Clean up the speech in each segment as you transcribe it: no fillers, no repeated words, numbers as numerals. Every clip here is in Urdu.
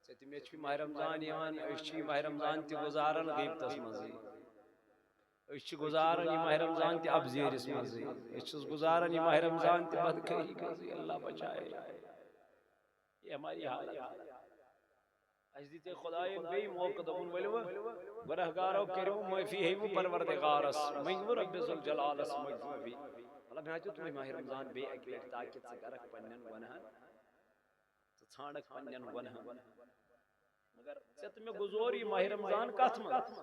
مے چھ ماہ رمضان یوان أسۍ ماہ رمضان تہ گزاران غیبتس منزے أسۍ گزاران یہ ماہ رمضان تہ ابزیرس منزے أسۍ گزاران یہ ماہ رمضان تہ بدکاری منزے اللہ بچائے یہ ہماری حالت اس دیتے خدایان بی موقع دبن ولو گنہگارو کرو معافی ہے وہ پروردگارس منگو رب ذوالجلالس معافی مطلب میں تو تمہیں ماہ رمضان بے اکلیٹ تاکہ ژٕ کرکھ پنن گنہن ژٕ ژھانڈکھ پنن گنہن مگر ژےٚ تہٕ مےٚ گزور یہ ماہ رمضان کتھ منٛز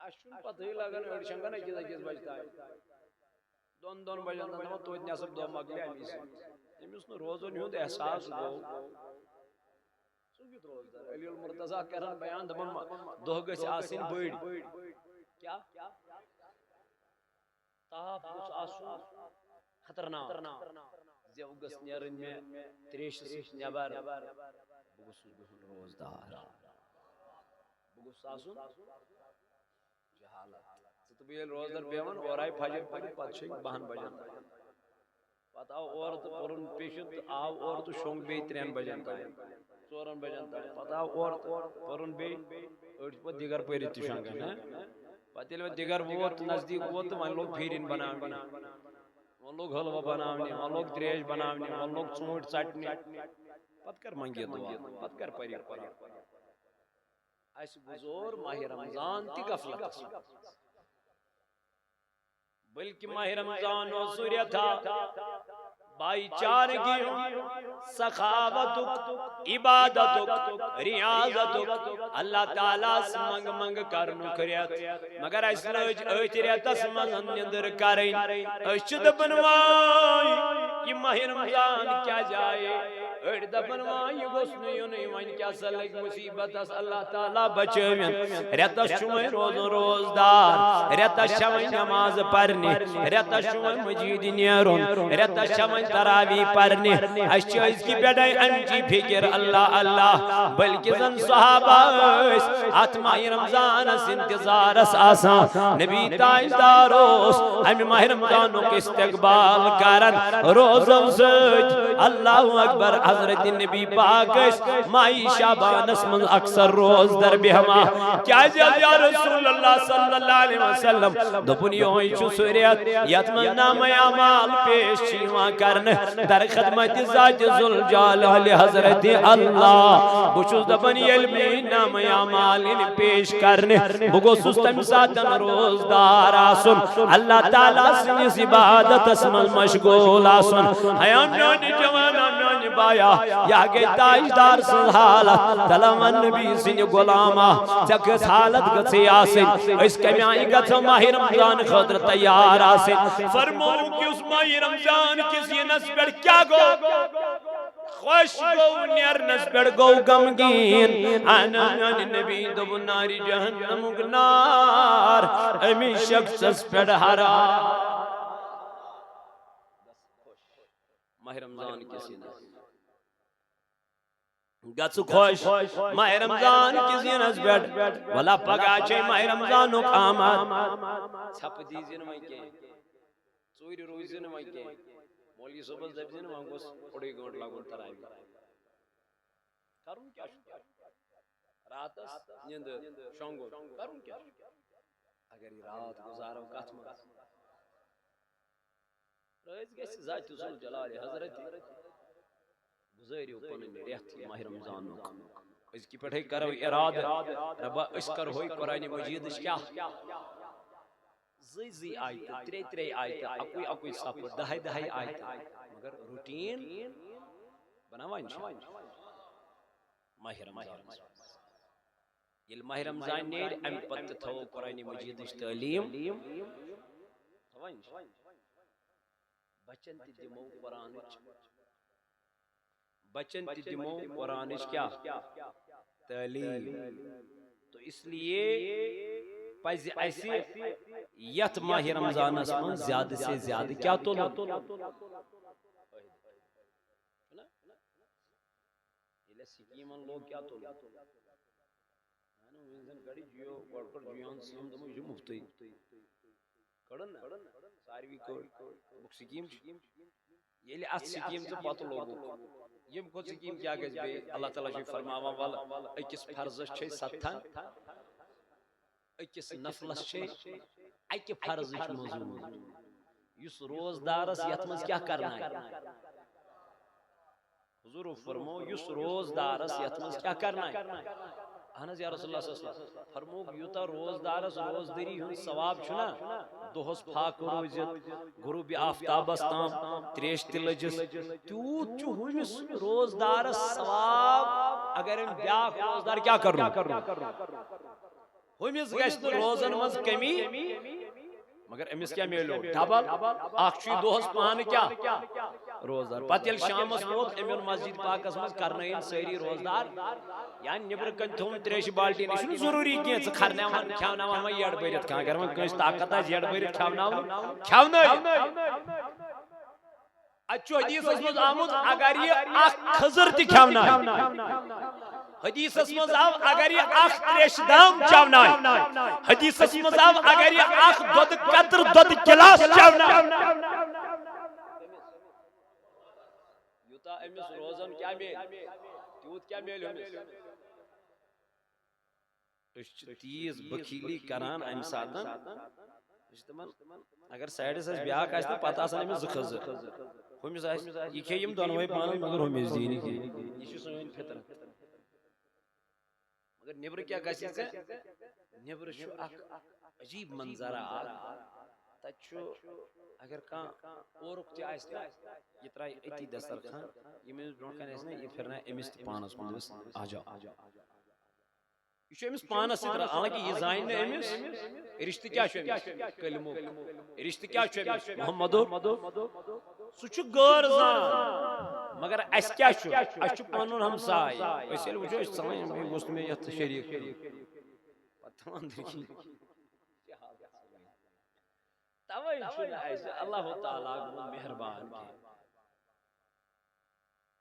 اَسہِ چھُنہٕ پتہٕے لگان أڑۍ شنگان أکِس بجہِ تام دۄن بجن تام دپان توتہِ نٮ۪صف دۄہ مۄکلہِ امی سۭتۍ ییٚمِس نہٕ روزن ہُنٛد احساس گوٚو سُہ کیُتھ روزدار علی المرتضیٰ کران بیان دپان دۄہ گٔژھۍ آسٕنۍ بٔڑۍ کیٛاہ تاپھ گوٚژھ آسُن خطرناک زٮ۪و گٔژھ نیرٕنۍ مےٚ تریشہِ سۭتۍ نٮ۪بر بہٕ گوٚژھُس بِہُن روزدار بہٕ گوٚژھُس آسُن جہالت ژٕ تہٕ بہٕ ییٚلہِ روزدار بیٚہوان اورٕ آیہِ فجر پٔرِتھ پتہٕ چھِ 12 بجن پتہٕ آو اورٕ تہٕ پوٚرُن پیشنٹ تہٕ آو اورٕ تہٕ شۄنٛگ بیٚیہِ 3 بجن تام 4 بجن تام پتہٕ آو اورٕ تہٕ پوٚرُن بیٚیہِ أڑۍ چھِ پتہٕ دِگر پٔرِتھ تہِ شۄنٛگان پتہٕ ییٚلہِ وۄنۍ دِگر ووت نزدیٖک ووت تہٕ وۄنۍ لوگ پھیٖرِن بناونہِ وۄنۍ لوگ حلوٕ بناونہِ وۄنۍ لوگ تریش بناونہِ وۄنۍ لوگ ژوٗنٛٹھۍ ژٹنہِ پتہٕ کر منگہِ دعا پتہٕ کر پرِ قرآن اسہِ گُزور ماہ رمضان تہِ غفلتس بلکہ ماہ رمضان و سورتھا بائی چارگی سخاوتک عبادتک ریاضتک اللہ تعالیٰ سے منگ منگ کرنو کریت مگر اس لوج ایتریتس من نندر کریں اشد بنوائی یہ ماہ رمضان کیا جائے اڑ دپن وان گوسن یونی ون کیا سلگ مصیبت اس اللہ تعالی بچوین رتس چویں روزدار رتس چویں نماز پرنی رتس چویں مجید نیرون رتس چویں تراوی پرنی اس کی بیٹائی انجی فکر اللہ اللہ بلکہ زن صحابہ ات ماہ رمضان اس انتظار اس آسان نبی تاجدار اس ہم ماہ رمضان کو استقبال کرن روزوں سج اللہ اکبر حضرت نبی پاک مائی شعبان اسمن اکثر روز در بہما کیا یا رسول اللہ صلی اللہ علیہ وسلم دپن یوئی چھو سوریت یتمن نام اعمال پیش چیوان کرن در خدمت ذات ذوالجلال حضرت اللہ بچوز دپن علمی نام اعمال پیش کرن بگو سستم ساتن روزدار آسن اللہ تعالیٰ سنیس عبادت اسمن مشغول آسن حیام نانی جوانا نانی بایا یا گئی تاجدار سن حالت تلوان نبی سن غلامہ چکس حالت گسی آسن اس کمیائی گتھو ماہ رمضان خدر تیار آسن فرماؤں کہ اس ماہ رمضان کسی نسبر کیا گو خوش گو نیرنس پر گو غمگین آنا نبی دو ناری جہنم نار امی شخص پر ہرا ماہ رمضان کسی نسبر گچ خوش ماہ رمضان کسی نسبر ولا پگا چھے ماہ رمضان آمد چھپ دیزن وائکے چوری روزن وائکے مولی صبح زبزن وانگوس اڑی گونٹ لگون ترائی کرون کیا شکر راتس نیند شونگو کرون کیا شکر اگر یہ رات گزارو کتم رئیس گیس ذات ذوالجلال حضرت گزاریو پنن ریت ماہ رمضان اس کی پٹھائی کرو اراد ربا اس کر ہوئی قرآن مجید کیا زی آیت ترے آیت اکوئی سپ دہائی آیت مگر روٹین بناوان چھو ماہ رمضان یل ماہ رمضان نیر ام پت تھو قرآن مجید تعلیم بچن تی دمو قرآن کیا تعلیم تو اس لیے پائز ایسی یت ماہ رمضان اسمان زیادہ سے زیادہ کیا تولو یہ سکیمان لوگ کیا تولو انسان کڑی جیو گوڑکڑ جیوان سیم دمو جو مفتی کڑن نا ساروی کو بک سکیم یلی ات سکیم سے پتہ لوگو یم کھت سکیم کیا گژھِ بیٚیہِ اللہ تعالیٰ چھُ فرماوان ول أکِس فرضس چھے ستھن أکِس نفلس چھے اکہِ فرضٕچ مزوٗر یُس روزدارس یتھ منٛز کیٛاہ کرنایہِ حضور فرمو یُس روزدارس یتھ منٛز کیٛاہ کرنایہِ اہن حظ یا رسول اللہ صلی اللہ علیہ وسلم فرموک یوٗتاہ روزدارس روزدٔری ہُنٛد ثواب چھُنا دۄہس فاقہٕ روٗزِتھ غروٗبِ آفتابس تام تریش تہِ لٔجِس تیوٗت چھُ ہُمِس روزدارس ثواب اگر أمۍ بیٛاکھ روزدار کیٛاہ کرُن ہُمِس گژھِ نہٕ روزن منٛز کمی مگر أمِس کیٛاہ میلیو ڈبل اکھ چھُ یہِ دۄہس پانہٕ کیٛاہ روزدار پتہٕ ییٚلہِ شامس ووت أمۍ اوٚن مسجد پاکس منٛز کرنٲیِن سٲری روزدار یعنی نیبرٕ کنہِ تھوٚوُن تریشہِ بالٹیٖن یہِ چھُنہٕ ضروٗری کینٛہہ ژٕ کھرناوان کھٮ۪وناوان وۄنۍ یٔڈ بٔرِتھ کانٛہہ اگر وۄنۍ کٲنٛسہِ طاقت آسہِ یٔڈ بٔرِتھ کھٮ۪وناوُن کھٮ۪ونٲیِن اتہِ چھُ حدیٖثس منٛز آمُت اگر یہِ اکھ کھٔزٕر تہِ کھٮ۪ونایہِ حدیثس منٛز آو اگر یہِ اکھ تریشہِ دام چاونایہِ حدیثس منٛز آو اگر یہِ اکھ دۄدٕ قطرٕ دۄدٕ گِلاس چاونایہِ یوٗتاہ أمِس روزن کیٛاہ میلہِ تیوٗت کیٛاہ میلہِ أمِس أسۍ چھِ تیٖژ بخیلی کران امہِ ساتہٕ أسۍ چھِ دپان اگر سایڈس آسہِ بیٛاکھ آسہِ نہٕ پتہٕ آسان أمِس زٕ کھٔزٕر ہُمِس آسہِ یہِ کھیٚیہِ یِم دۄنوے پانس مگر ہُمِس دی نہٕ کینٛہہ یہِ چھِ سٲنۍ فطرت مگر نیبرٕ کیٛاہ گژھِ ژےٚ نیبرٕ چھُ اکھ عجیٖب منظرا اکھ تتہِ چھُ اگر کانٛہہ اورُک تہِ آسہِ نا یہِ ترایہِ أتی دسترخان یِم أمِس برونٛٹھ کنہِ آسہِ نا یہِ پھرنایہِ أمِس تہِ پانس کُن دوٚپُس آ جاو یہ چھُ أمِس پانس سۭتۍ حالانکہِ یہِ زانہِ نہٕ أمِس رشتہٕ کیٛاہ چھُ أمِس کلمُک رشتہٕ کیٛاہ چھُ أمِس محمدُ سُہ چھُ غٲر زان مگر اسہِ کیٛاہ چھُ اسہِ چھُ پنُن ہمساے أسۍ ییٚلہِ وٕچھو أسۍ ژلان بیٚیہِ گوٚژھ نہٕ مےٚ یتھ شریٖک پتہٕ دپان توے چھُنہٕ اسہِ اللہ تعالیٰ گوٚو مہربان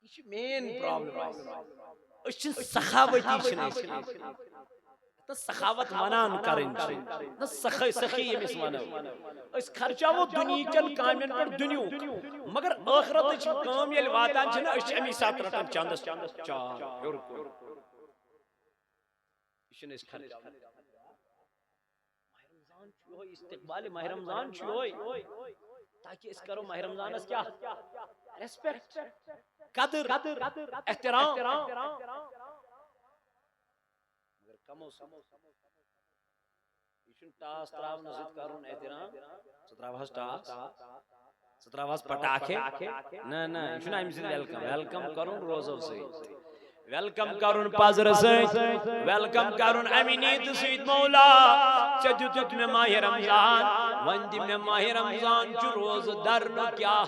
یہ چھِ مین پرابلم أسۍ چھِنہٕ سخاوتی چھِنہٕ أسۍ نہ سخاوت ونان کرٕنۍ چھِ نہ سخی ییٚمِس ونو أسۍ خرچاوو دُنہیٖچٮ۪ن کامٮ۪ن پٮ۪ٹھ دُنیُہُک مگر ٲخرتٕچ کٲم ییٚلہِ واتان چھِ نہ أسۍ چھِ امی ساتہٕ رٹان چندس چاو ہیوٚر کُن یہِ چھِنہٕ أسۍ خرچاوان ماہ رمضان چھُ یِہوے استقبال ماہ رمضان چھُ یِہوے تاکہِ أسۍ کرو ماہ رمضانس کیٛاہ ریسپیکٹ قدر احترام مگر کمو یہ چھُنہٕ ٹاس تراونہٕ سۭتۍ کرُن احترام ژٕ تراوہس ٹاس ژٕ تراوہس پٹاخے نہ نہ یہ چھُنہٕ امہِ سۭتۍ ویلکم کرُن روزو سۭتۍ ویلکم کرُن پزرٕ سۭتۍ ویلکم کرُن امہِ نیٖتہِ سۭتۍ مولا ژےٚ دِتُتھ مےٚ ماہِ رمضان وۄنۍ دِ مےٚ ماہِ رمضان چہِ روزٕ درنہٕ کیٛاہ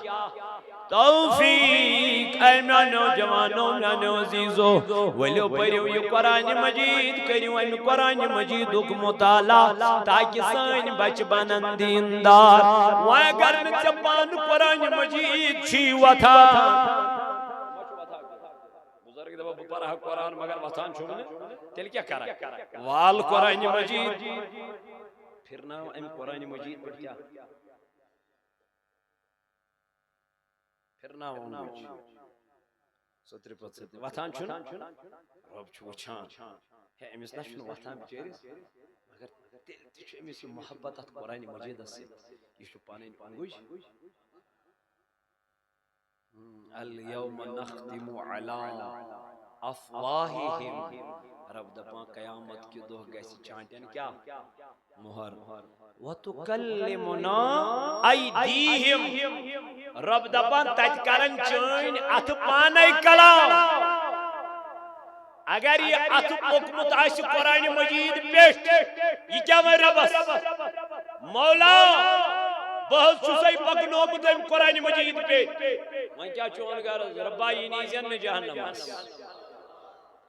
توفیق اے میانو جوانو میانو عزیزو ولو پٔرِو یہِ قرآنِ مجیٖد کٔرِو امہِ قرآنِ مجیٖدُک مطالعہ تاکہِ سٲنۍ بچہِ بنن دیٖندار وۄنۍ اگر نہٕ ژےٚ پانہٕ قرآنِ مجیٖد چھی وۄتھان بزرگ دپان بہٕ پرٕ ہا قرآن مگر وۄتھان چھُم نہٕ تیٚلہِ کیٛاہ کرکھ وال قرآنِ مجیٖد پھرناو امہِ قرآنِ مجیٖد پٮ۪ٹھ کیٛاہ پھرناوُن سٔترِ پتہٕ سٔترِ وۄتھان چھُنہٕ رۄب چھُ وٕچھان ہے أمِس نہ چھُنہٕ وۄتھان بِچٲرِس مگر تیٚلہِ تہِ چھُ أمِس یہِ محبت اتھ قرآنِ مجیٖدس سۭتۍ یہِ چھُ پنٕنۍ پنگُج الیوم نختم علی افواہہم رب دپان قیامت کہِ دۄہ گژھِ چانٹٮ۪ن کیٛاہ مُہر وتکلمنا ایدیہم رب دپان تتہِ کرن چٲنۍ اتھٕ پانے کلام اگر یہِ اتھٕ پوٚکمُت آسہِ قرآنِ مجیٖد پٮ۪ٹھ یہِ کیٛاہ وَنہِ رۄبس مولا بہٕ حظ چھُسے پکنومُت أمۍ قرآنِ مجیٖد پٮ۪ٹھ وۄنۍ کیٛاہ چون غرض رۄبا یہِ نیٖزٮ۪ن نہٕ جہنمس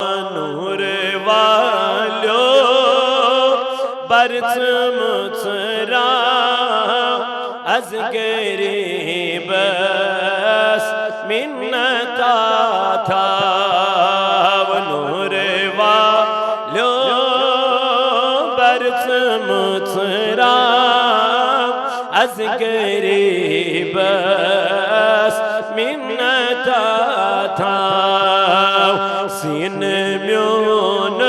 نور والیو برژمٕژ از غریبس مِنتا تھاو نور والیو برژمٕژ از غریبس تھا سین میون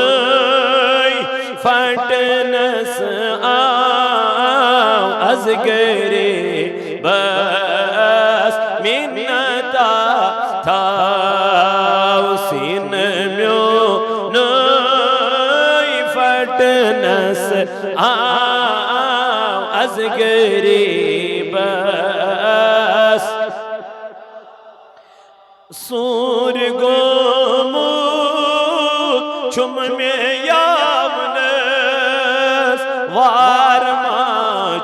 فٹنس آو از گری بس منتا تھا سین میون فٹنس آو از گری بس سور گومود چم میں یابنس وار ما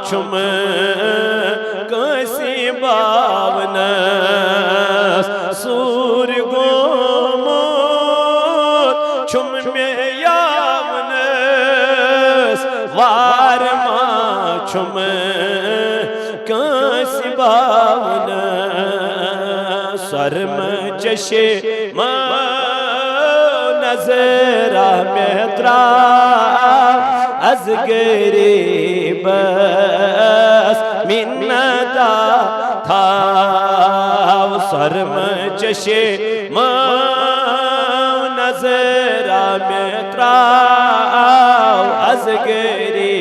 چم کسی باونس سور گومود چم میں یابنس وار ما چم کسی باونس سرم جشے نظرہ میں ترا از گری بس منتا تھا سرم جشے نظرہ میں ترا از گری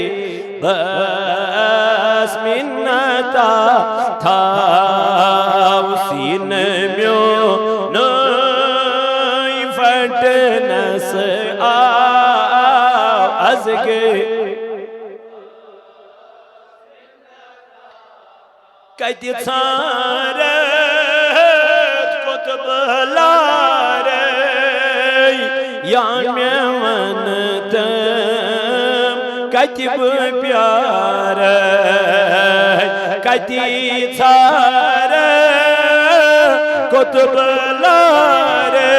بس منتا تھا سین میون فٹنس آو از گری کتی ژھارت کتب لارے یا میں ونتم کتی پیار کتی ژھارت کتب لارے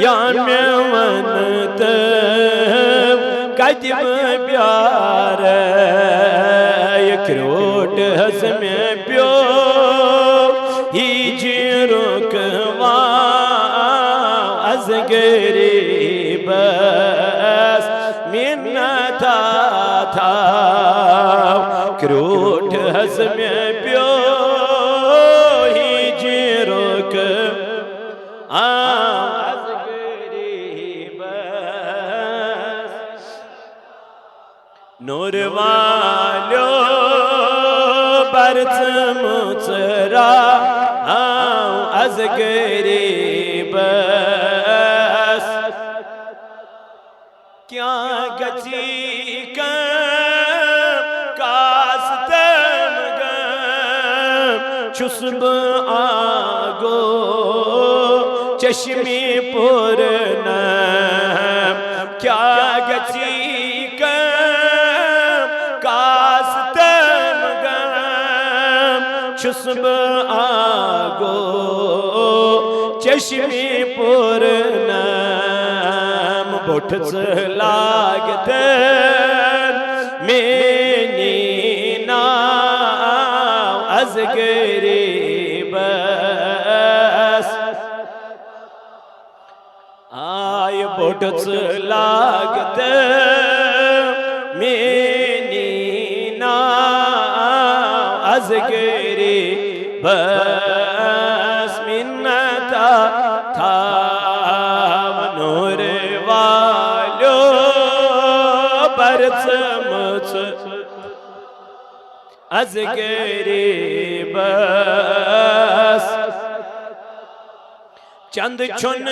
یا میں ونتم کتی پیار کروٹ حس میں پیو ہی جیرک از گری بس منتا تھا کروٹ حس میں پیو ہی جیرک از گری بس نور والیو برچ مچرا از گری بس کیا گچی کم کاستم گم چسب آگو چشمی پرنم کیا گچی کم کاستم گم چسب آگو چشمی پرنم بوٹھز لاگتن منی ناو از گری بس آئی بوٹھز لاگتن منی ناو از گری بس منتا تھا نور والیو برچ مچ از گری بس چند چون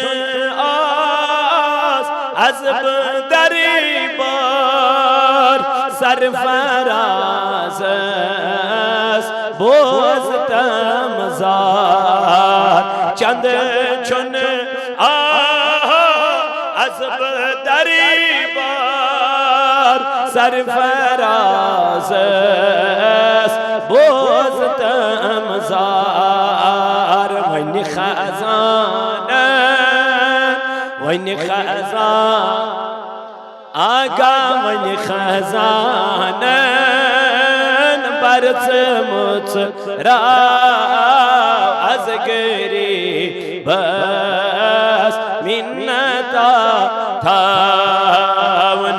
آس از بدری بار سرفراز است بوز تمزار چند چون از بدری بار سرفراز است بوز تمزار ون خزانه ون خزان آگا ون خزانه برچ مچ را از گری بس منتا تھا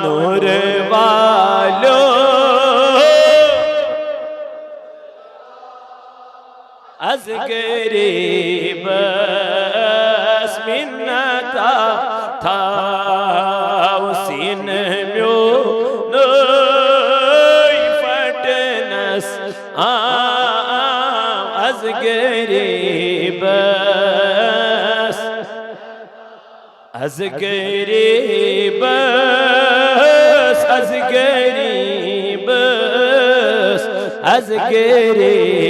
نور والو از گری بس تھاو سین میون نئی فٹنس از غریبس از غریبس از غریبس از غریبس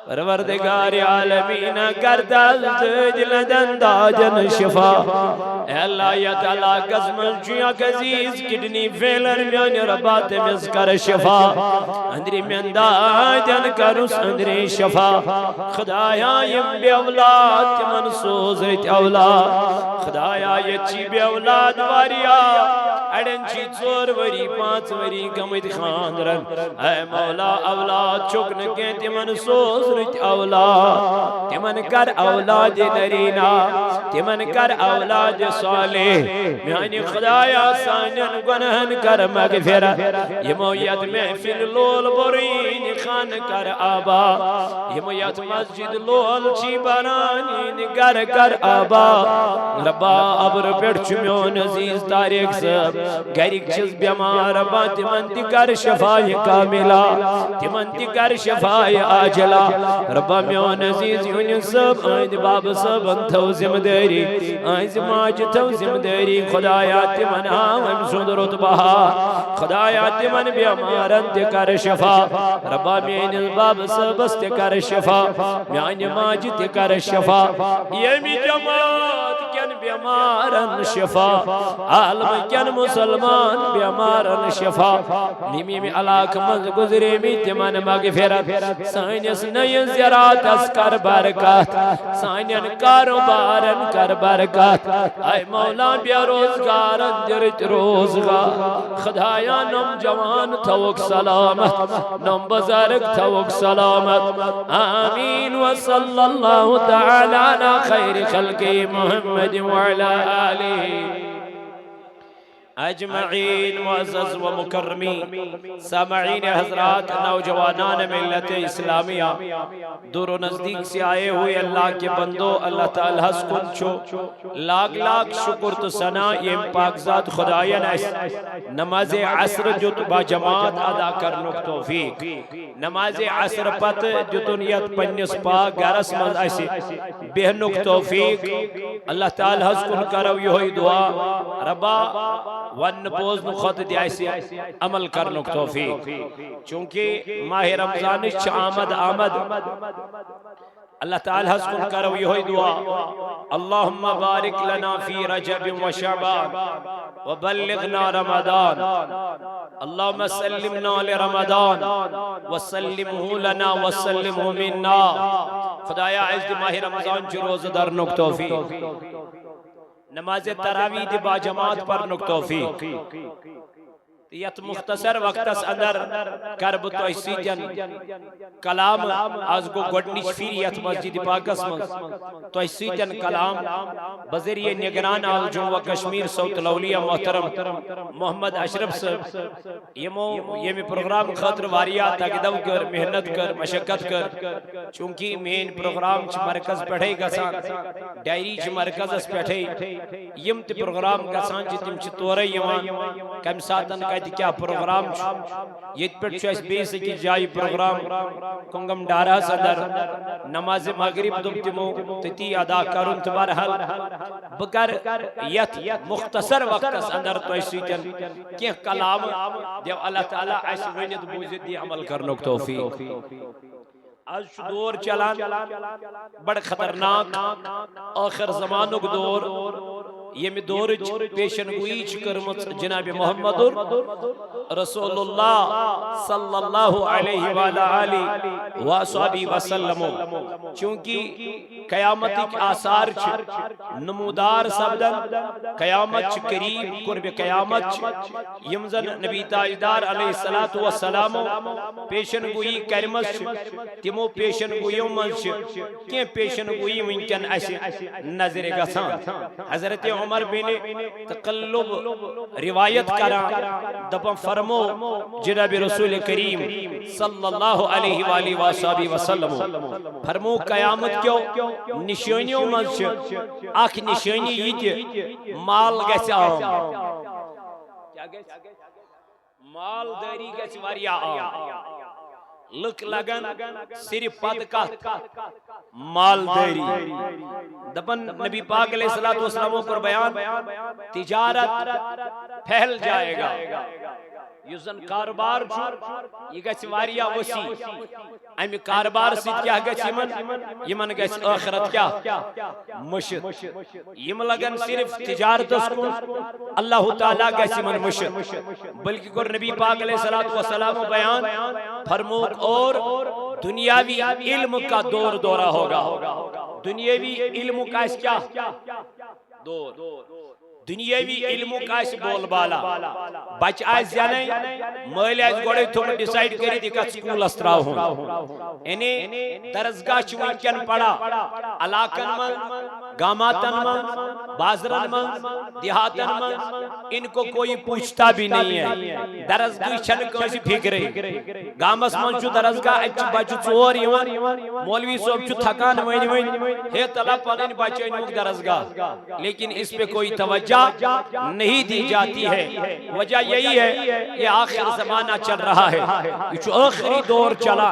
پروردگار عالمین کردل دل دنداجن شفا اے اللہ یا تعالیٰ قسمل چویا کزیز کڈنی فیلر میان ربات مذکر شفا اندری منداجن کرس اندری شفا خدایا یم بی اولاد تمن سوزت اولاد خدایا یچی بی اولاد واریا اڑن چی 4 وری 5 وری گمت خاندرن اے مولا اولاد چکن کے تمن سوز رت اولاد تمن کر اولاد نرینا تمن کر اولاد صالح میانی خدایا سانن گنہن کر مغفرت یمویت محفل لول برین خان کر آبا یمویت مسجد لول چی بنانین گر کر آبا ربا عبر پیڑ چمیون عزیز تاریخ سب گریک چیز بیمار ربا تمن تی کر شفای کاملا تمن تی کر شفای آجلا ربا میون عزیز یونی سب آئید باب سب انتو زمداری آئید ماج تو زمداری خدایا تمن آمن سود رتبہ خدایا تمن بیمارن تی کر شفا ربا مین باب سب است کر شفا میان ماج تی کر شفا یمی جماعت کن بیمارن شفا عالم کن مسلمان بیمارن شفا میمی علاق مز گزری می تمن مغفرت سائنس نئی زیارات اس کر برکات سائنین کاروبارن کر برکات اے مولا بیا روزگارن درت روزگار خدایا نم جوان توک سلامت نم بزرگ توک سلامت آمین وصل اللہ تعالی علی خیر خلق محمد وعلا آلہ اجمعین معزز و مکرمین سامعین حضرات نوجوانان ملت اسلامیہ دور و نزدیک سے آئے ہوئے اللہ کے بندو اللہ تعالیٰ سکن چھو لاکھ لاکھ شکر تو ثنا یہ پاکزاد خدایان نماز عصر جو با جماعت ادا کرنک توفیق نماز عصر پت جو دنیات پنیس پاک گرس مز ایسی بہنک توفیق اللہ تعالیٰ سکن کرو یہ دعا ربا ون پوز نخوت دی ایسی عمل کرنک توفیق چونکہ ماہ رمضان آمد اللہ تعالیٰ حسن کرو یہ دعا اللہم بارک لنا فی رجب و شعبان وبلغنا رمضان اللہم سلمنا لرمضان وسلمہ لنا وسلمہ مننا خدایا عزد ماہ رمضان چی روز در نک توفیق نماز تراویح دی با جماعت پر نک توفیق یت مختصر وقت اس اندر کرب تو اسی جن کلام آز گو گوڑنیش فیریت مسجد پاکس مز تو اسی جن کلام بذریعہ نگران آل جو و کشمیر صوت الاولیاء محترم محمد اشرف صاحب یہ میں پروگرام خاطر واریات تاکدو کر محنت کر مشکت کر چونکہ مین پروگرام چھ مرکز پڑھے گا سان ڈائری چھ مرکز اس پڑھے یم تی پروگرام کا سان چھ تم چھ تورے یوان کم ساتن کا کیا پروگرام یہ پر چویس بیس کی جائی پروگرام کنگم ڈارہ صدر نماز مغرب دمتمو تتی ادا کرن تبارحل بگر یت مختصر وقت اس اندر تو ایسی جن کہ کلام دیو اللہ تعالیٰ ایسی ونید بوزید دی عمل کرنک توفیق آج دور چلان بڑ خطرناک آخر زمانک دور یہ میں دور پیشن گوئی کرمت جناب محمد رسول اللہ صلی اللہ علیہ وآلہ وآلہ وسلم چونکہ قیامت ایک آثار نمودار سبدن قیامت قریب قرب قیامت یمزن نبی تاجدار علیہ السلام پیشن گوئی کرمت تمو پیشن گوئیوں منش کیا پیشن گوئی منکن ایسی نظر گسان حضرت عمر بن تقلب روایت کرا دپن فرمو جناب رسول کریم صلی اللہ علیہ وآلہ وآلہ وسلم فرمو قیامت کیو نشانیوں من اخ نشانی یہ مال گژھِ عام کیا گژھِ مال داری گژھِ واریاہ عام لک لگن صرف پت کت مال داری دپن نبی پاک علیہ السلام پر بیان تجارت پھیل جائے گا یوزن کاروبار یہ گژھِ واریاہ وسیع امی کاروبار سے کیا گژھِ یمن گژھِ آخرت کیا مشت یم لگن صرف تجارت کو اللہ تعالیٰ گژھِ یمن مشت بلکہ کر نبی پاک علیہ السلام بیان فرموک اور دنیاوی علم کا دور دورہ ہوگا دنیاوی علم کا اس کیا دور دنیاوی علم کا اس بول بالا بچ آئے زیانے مال آئے گوڑے تھوڑ ڈیسائیڈ کری دیکھا سکول استرا ہوں انہیں درزگاہ چونکن پڑا علاقن من گاماتن من بازرن من دیہاتن من ان کو کوئی پوچھتا بھی نہیں ہے درزگاہ چھن کوئی فکرے گامس من چو درزگاہ اچھ بچو چور یوان مولوی صاحب چو تھکان وین ہے طلب پانین بچے نوک درزگاہ لیکن اس پہ کوئی توجہ نہیں دی جاتی ہے وجہ یہی ہے یہ آخر زمانہ چل رہا ہے یہ آخری دور چلا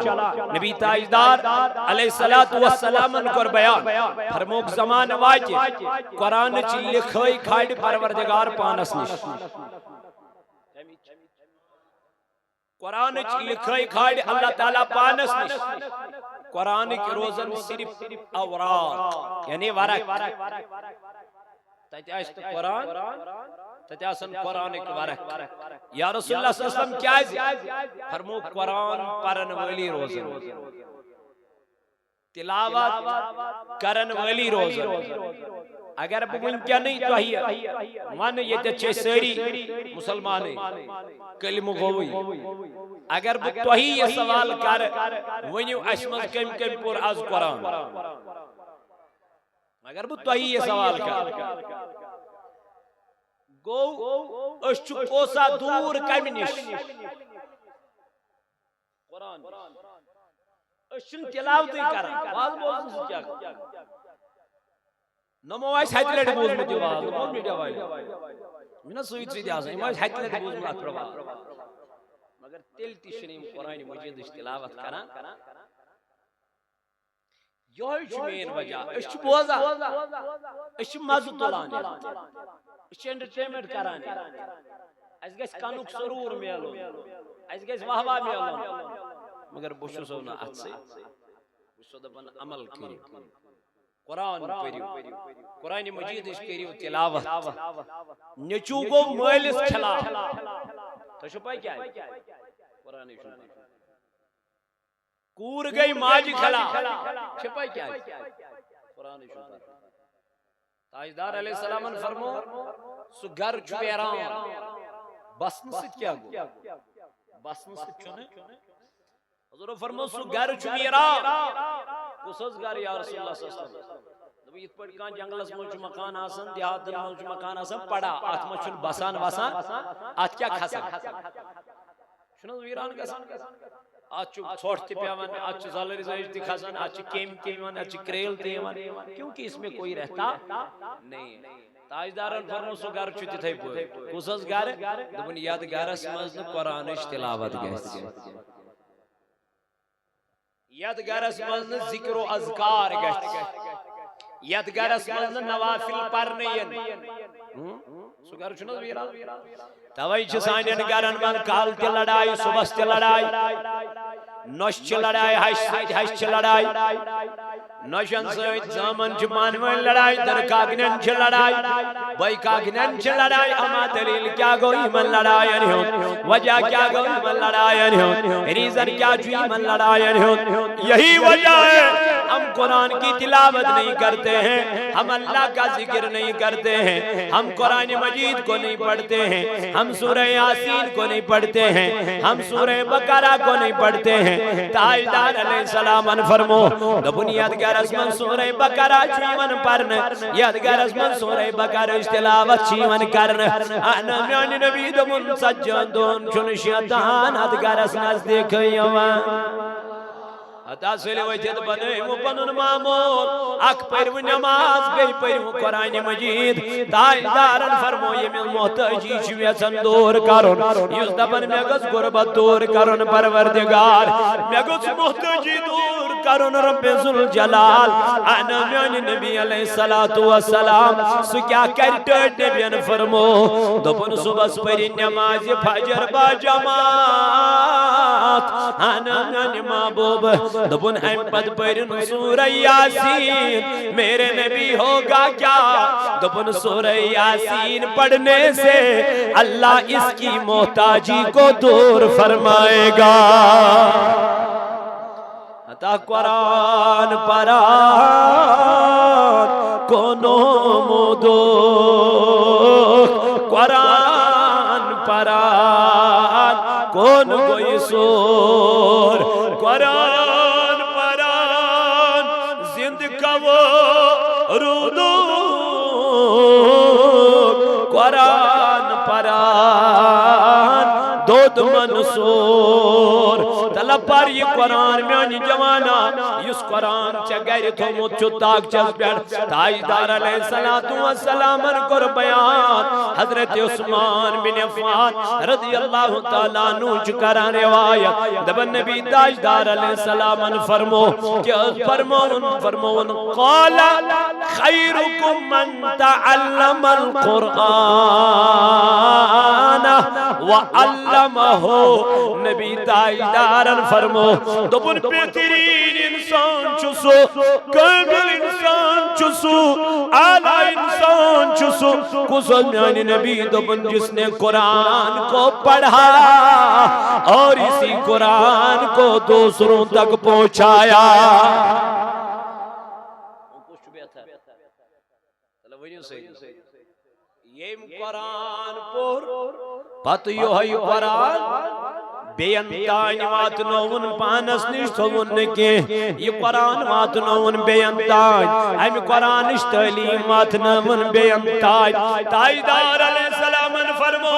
نبی تاجدار علیہ السلام کو بیان فرموک زمان واجہ قرآن چی لکھائی کھاڑ پروردگار پانس نش قرآن چی لکھائی کھاڑ اللہ تعالیٰ پانس نش قرآن کی روزن صرف اوراق یعنی ورق تجھے آئیست قرآن تجھے آسن قرآن ایک ورق یا رسول اللہ صلی اللہ علیہ وسلم کیا ہے فرمو قرآن پرن ولی روزن تلاوت کرن ولی روزن اگر بگن کیا نہیں تو ہی من یہ تچھے سیری مسلمان کلم گوئی اگر تو ہی یہ سوال کر ونیو اشمز کم کم پور از قرآن اگر وہ تو ہی یہ سوال کر گو اشچو کوسا دور کمینش قرآن اشچن تلاوتی کرا واضح بوزن سے کیا کر نمو آئیس ہیت لیٹ بوز مجھے واضح بوز میڈیا وائی مینا سویت سی دیاسا ہم آئیس ہیت لیٹ بوز مجھے اتروا مگر تل تیشنیم قرآن مجید اس تلاوت کرا یہ چمین وجہ اس بوزا اس مزو تلان اس انٹرٹینمنٹ کران اس گیس کانوک سرور میلو اس گیس واہوا میلو مگر بوشو سو نا ات سے بوشو دبن عمل کری قرآن پڑھیو قرآن مجید اس کریو تلاوت نچو گو مالس کھلا تو شپائی کیا ہے قرآن شپائی کور گئی ماجی کھلا چھپائی کیا ہے قرآن شپائی تاجدار علیہ السلام فرمو سو گر چویران بسن ست کیا گو بسن ست چونے حضور فرمو سو گر چویران کسز گر یا رسول اللہ صلی اللہ علیہ وسلم نبی ات پڑھ کان جنگلس موچ مکان آسن دیہاتن موچ مکان آسن پڑا آت مچن بسان واسان آت کیا کھسن شنو ویران کسان آچو چھوٹ تی پیوان آچو زالری زائج تی خزان آچو کیم تیوان آچو کریل تیوان کیونکہ اس میں کوئی رہتا نہیں تاجداران فرمو سو گھر چھتی تھے پوئے کسس گھر دبن یاد گھرس مزن قرآنش تلاوت گیس یاد گھرس مزن ذکر و اذکار گیس یاد گھرس مزن نوافل پرنین سو گھر چھنو ویران توائی چھسانین گھرن من کال تی لڑائی صبح تی لڑائی نوش چھ لڑائی ہش چھ لڑائی نوشن سویت زامن چھ مانوین لڑائی در کاغنن چھ لڑائی بائی کاغنن چھ لڑائی اما دلیل کیا گو ایمن لڑائین ہون وجہ کیا گو ایمن لڑائین ہون ریزن کیا جو ایمن لڑائین ہون یہی وجہ ہے ہم کو قرآن کی تلاوت نہیں کرتے ہیں، ہم اللہ کا ذکر نہیں کرتے ہیں، ہم قرآن مجید کو نہیں پڑھتے ہیں، ہم سورہ یاسین کو نہیں پڑھتے ہیں، ہم سورہ بقرہ کو نہیں پڑھتے ہیں، تاجدار علیہ السلام فرمو دبن یادگار اسمن سورہ بقرہ چیون پرن، یادگار اسمن سورہ بقرہ تلاوت چیون کرن، آنا میانی نبی دبن سجن دون چون شیطان یادگار اس نزدیک یوان حتا سلی وجد بنے مپنن معمول اک پرو نماز بے پرو قرآن مجید تاجدارن فرمو یہ محتاجی چویسن دور کرن یس دبن میں گز غربت دور کرن پروردگار میں گز محتاجی دور کرن رب ذوالجلال آنا میانی نبی علیہ السلام سو کیا کرتے نبیان فرمو دبن صبح پری نماز فجر با جماعت آنا میانی محبوب دبن ہم پد پرن سورہ یاسین میرے نبی ہوگا کیا دبن سورہ یاسین پڑھنے سے اللہ اس کی محتاجی کو دور فرمائے گا عطا قرآن پران کونو مودو قرآن پران کون کوئی سور قرآن رودو قرآن پران دود منصور طلب پر یہ قرآن میانی جوانا اس قرآن چگیر تو مچتاک چس بیٹ تاجدار علیہ السلام کر بیان حضرت عثمان بن عفان رضی اللہ تعالیٰ عنہ چکران روایت دبن نبی تاجدار علیہ السلام فرمو کیا فرمون قال خیرکم من تعلم القرآن وعلمہ نبی تاجدارن فرمو دبن بہترین انسان چسو کامل انسان چسو اعلی انسان چسو کسل میانی نبی دبن جس نے قرآن کو پڑھا اور اسی قرآن کو دوسروں تک پہنچایا یہ قرآن پور پتہ یہ قرآن بیانتاین واتنون پانس نش تھون کے یہ قرآن واتنون بیانتاین ہم قرآن نش تعلیم واتنون بیانتاین تاجدار علیہ السلام فرمو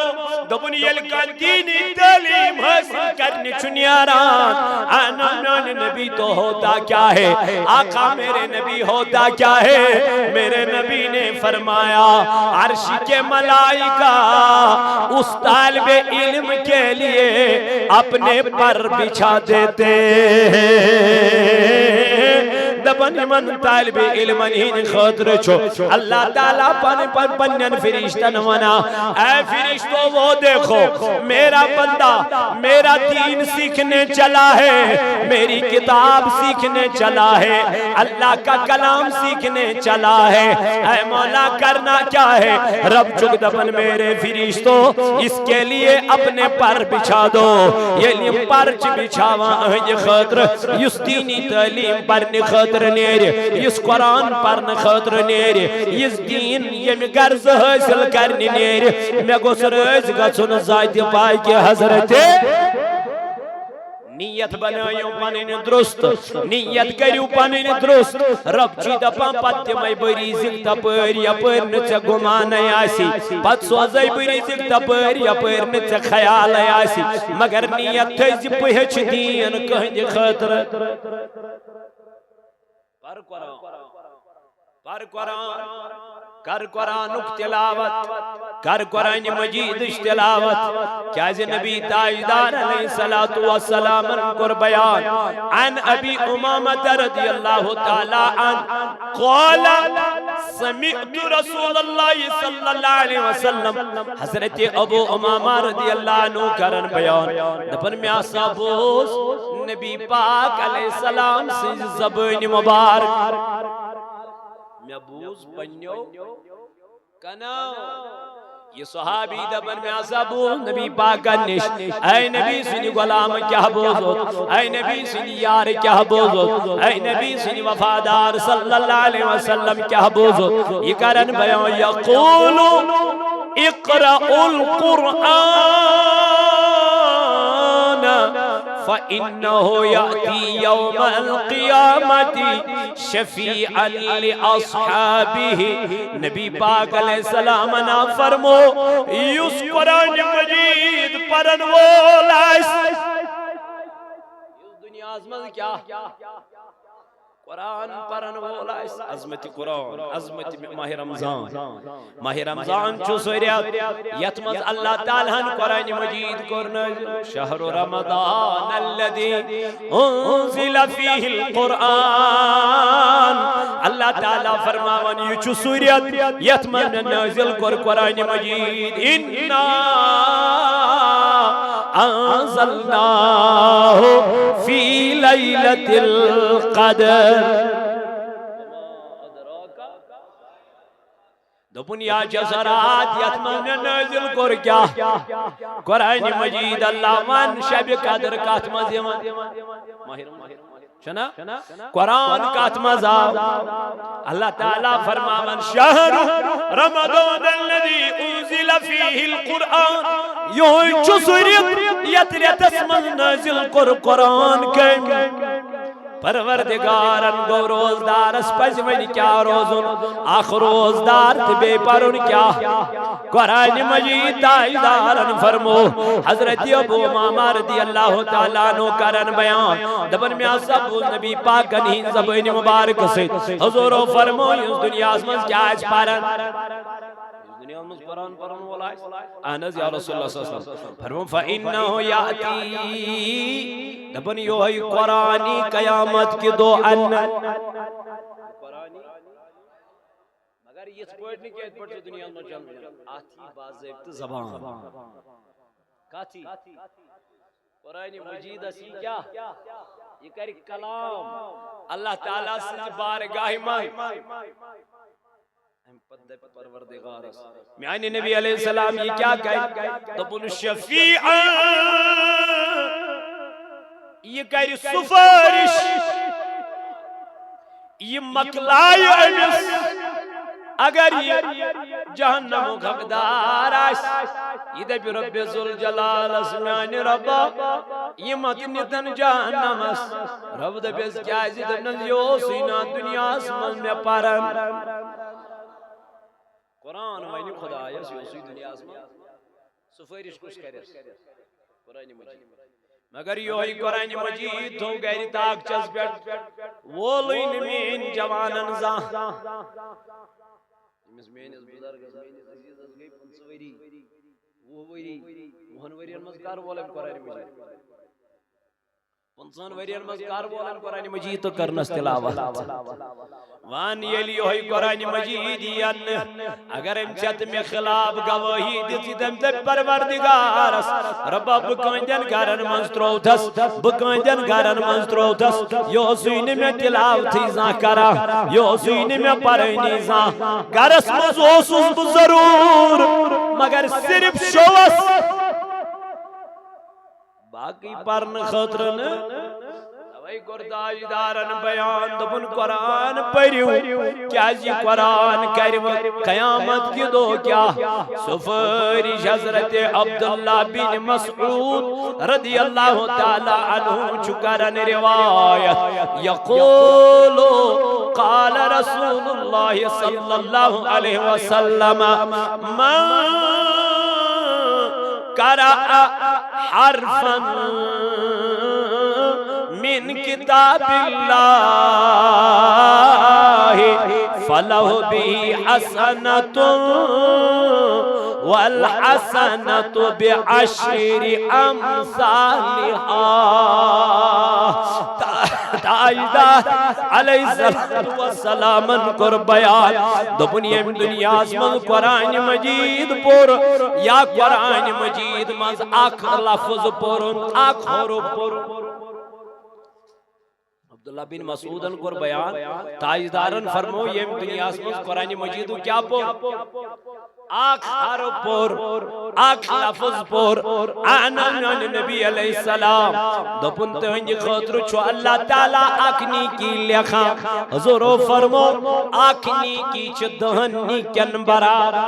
دبن یلکان دینی تعلیم حاصل کرنے چنیاران آنا میان نبی تو ہوتا کیا ہے آقا میرے نبی ہوتا کیا ہے میرے نبی نے فرمایا عرش کے ملائکہ اس طالب علم کے لیے اپنے پر بچھا دیتے دبن من طالب علم ان خاطر چھو اللہ تعالیٰ پنن فرشتن ونا اے فرشتو وہ دیکھو میرا بندہ میرا دین سیکھنے چلا ہے میری کتاب سیکھنے چلا ہے اللہ کا کلام سیکھنے چلا ہے اے مولا کرنا کیا ہے رب چک دبن میرے فرشتو اس کے لیے اپنے پر بچھا دو یہ لیے پرچ بچھاوا یہ خاطر اس دینی تعلیم پرنے خاطر نیرے اس قرآن پرنے خاطر نیرے اس دین یہ غرض حاصل کرنے نیرے میں گوس رز گھن ذات پائی کے حضرت نیت بنائیو پانین درست نیت کریو پانین درست رب چی دپا پتی میں بری زکتا پر یا پر نچا گمان آسی پت سوزائی بری زکتا پر یا پر نچا خیال آسی مگر نیت تیزی پہچ دین کہیں خطر پر قرآن کر قرآن تلاوت کر قرآن مجید تلاوت کیا نبی تاجدار علیہ السلام کر بیان عن ابی امامت رضی اللہ تعالی عنہ قال سمعت رسول اللہ صلی اللہ علیہ وسلم حضرت ابو امامہ رضی اللہ عنہ کرن بیان دپن میں آسابوس نبی پاک علیہ السلام سے زبان مبارک میں بوز پنیو کناو یہ صحابی دبن میں عصبو نبی پاکا نش اے نبی سنی غلام کیا بوزو اے نبی سنی یار کیا بوزو اے نبی سنی وفادار صلی اللہ علیہ وسلم کیا بوزو یہ کرن بیان یقولو اقرأ القرآن فإنه يأتي يوم القيامة شفيعا لأصحابه نبی پاک علیہ السلام نا فرمو یس قرآن مجید پرن والا اس دنیا عظمت کیا قرآن پرن والا اس عظمت قرآن عظمت ماہ رمضان چھو سوریت یتمز اللہ تعالیٰ قرآن مجید کرنا شہر رمضان الذي انزل فيه القرآن اللہ تعالیٰ فرماون یہ چھو سوریت یتمز نازل قرآن مجید اننا انزلناه في ليلة القدر دپن یا جزرات یتمن نازل کر کیا قرآن مجید اللہ من شب قدر کات مزیمان چنا قرآن کات مزا اللہ تعالیٰ فرماون شہر رمضان الذي انزل فيه القرآن یوں چسریت یتریت اسمن نازل کر قرآن کے پروردگارن گو روزدار اس پزمن کیا روزن آخ روزدار تبے پرن کیا قرآن مجید دائدارن فرمو حضرت ابو امامہ رضی اللہ تعالیٰ عنہ کرن بیان دبن میں سب نبی پاک انہین زبین مبارک سے حضور فرمو اس دنیا اسمن کیا اس پرن دنیا میں قرآن پرن والا ہے آنز یا رسول اللہ صلی اللہ علیہ وسلم فرمو فَإِنَّهُ يَأْتِي دبن یو ہے قرآنی قیامت کی دو ان مگر یہ سپورٹ نہیں کہ ایک پڑھ دنیا میں چل آتی باضابط زبان کاتی قرآن مجید اسی کیا یہ کری کلام اللہ تعالیٰ سے بارگاہ میں میانی نبی علیہ السلام یہ کیا کہے دبن شفیعا یہ کہی سفارش یہ مکلائی امس اگر یہ جہنم و خبدار آس یہ دبی رب ذوالجلال اسمیان ربا یہ مدنتن جہنم اس رب دبی اس کیا ہے دبنن یو سینا دنیا اسمان میں پارن قرآن وینی خدا آیا سی دنیا اسمان سفارش کچھ کرے قرآن مجید مگر یہ قرآن مجید تو گیری تاک چس بیٹ وولین مین جوانن زان امس مین اس بزرگ اس عزیز اس گئی پنسوری وہ وری موہن وریان مذکار بولن قرآن مجید پنسان وریان مذکار بولن قرآن مجید تو کرنس تلاوت وان یلی ہوئی قرآن مجید اگر امچت میں خلاف گواہی دیتی دم تب پروردگارس ربا بکندن گارن منستروتس بکندن گارن منستروتس یو سوین میں تلاوتی زاں کرا یو سوین میں پرینی زاں گارس مزوسوس بضرور مگر صرف شوس باقی پرن خطرن اوئی گرداج دارن بیان دبن قرآن پریو کیا جی قرآن کرو قیامت کی دو کیا سفرش حضرت عبداللہ بن مسعود رضی اللہ تعالی عنہ چکرن روایت یقولو قال رسول اللہ صلی اللہ علیہ وسلم من قرأ حرفا من کتاب اللہ فلہ بھی حسنت والحسنت بعشر امثالها تاجدار علیہ السلام کر بیان دنیا میں دنیا اسمن قرآن مجید پور یا قرآن مجید مز آخ لفظ پورن آخ حروف پورن عبداللہ بن مسعودن کر بیان تاجدارن فرمو یہ دنیا اسمن قرآن مجید کیا پور آخ حرف پور آخ لفظ پور آنن نبی علیہ السلام دپن تہنج خاطر چھو اللہ تعالیٰ اکنی کی لکھا حضور فرمو اکنی کی چھ دہن نیکن برار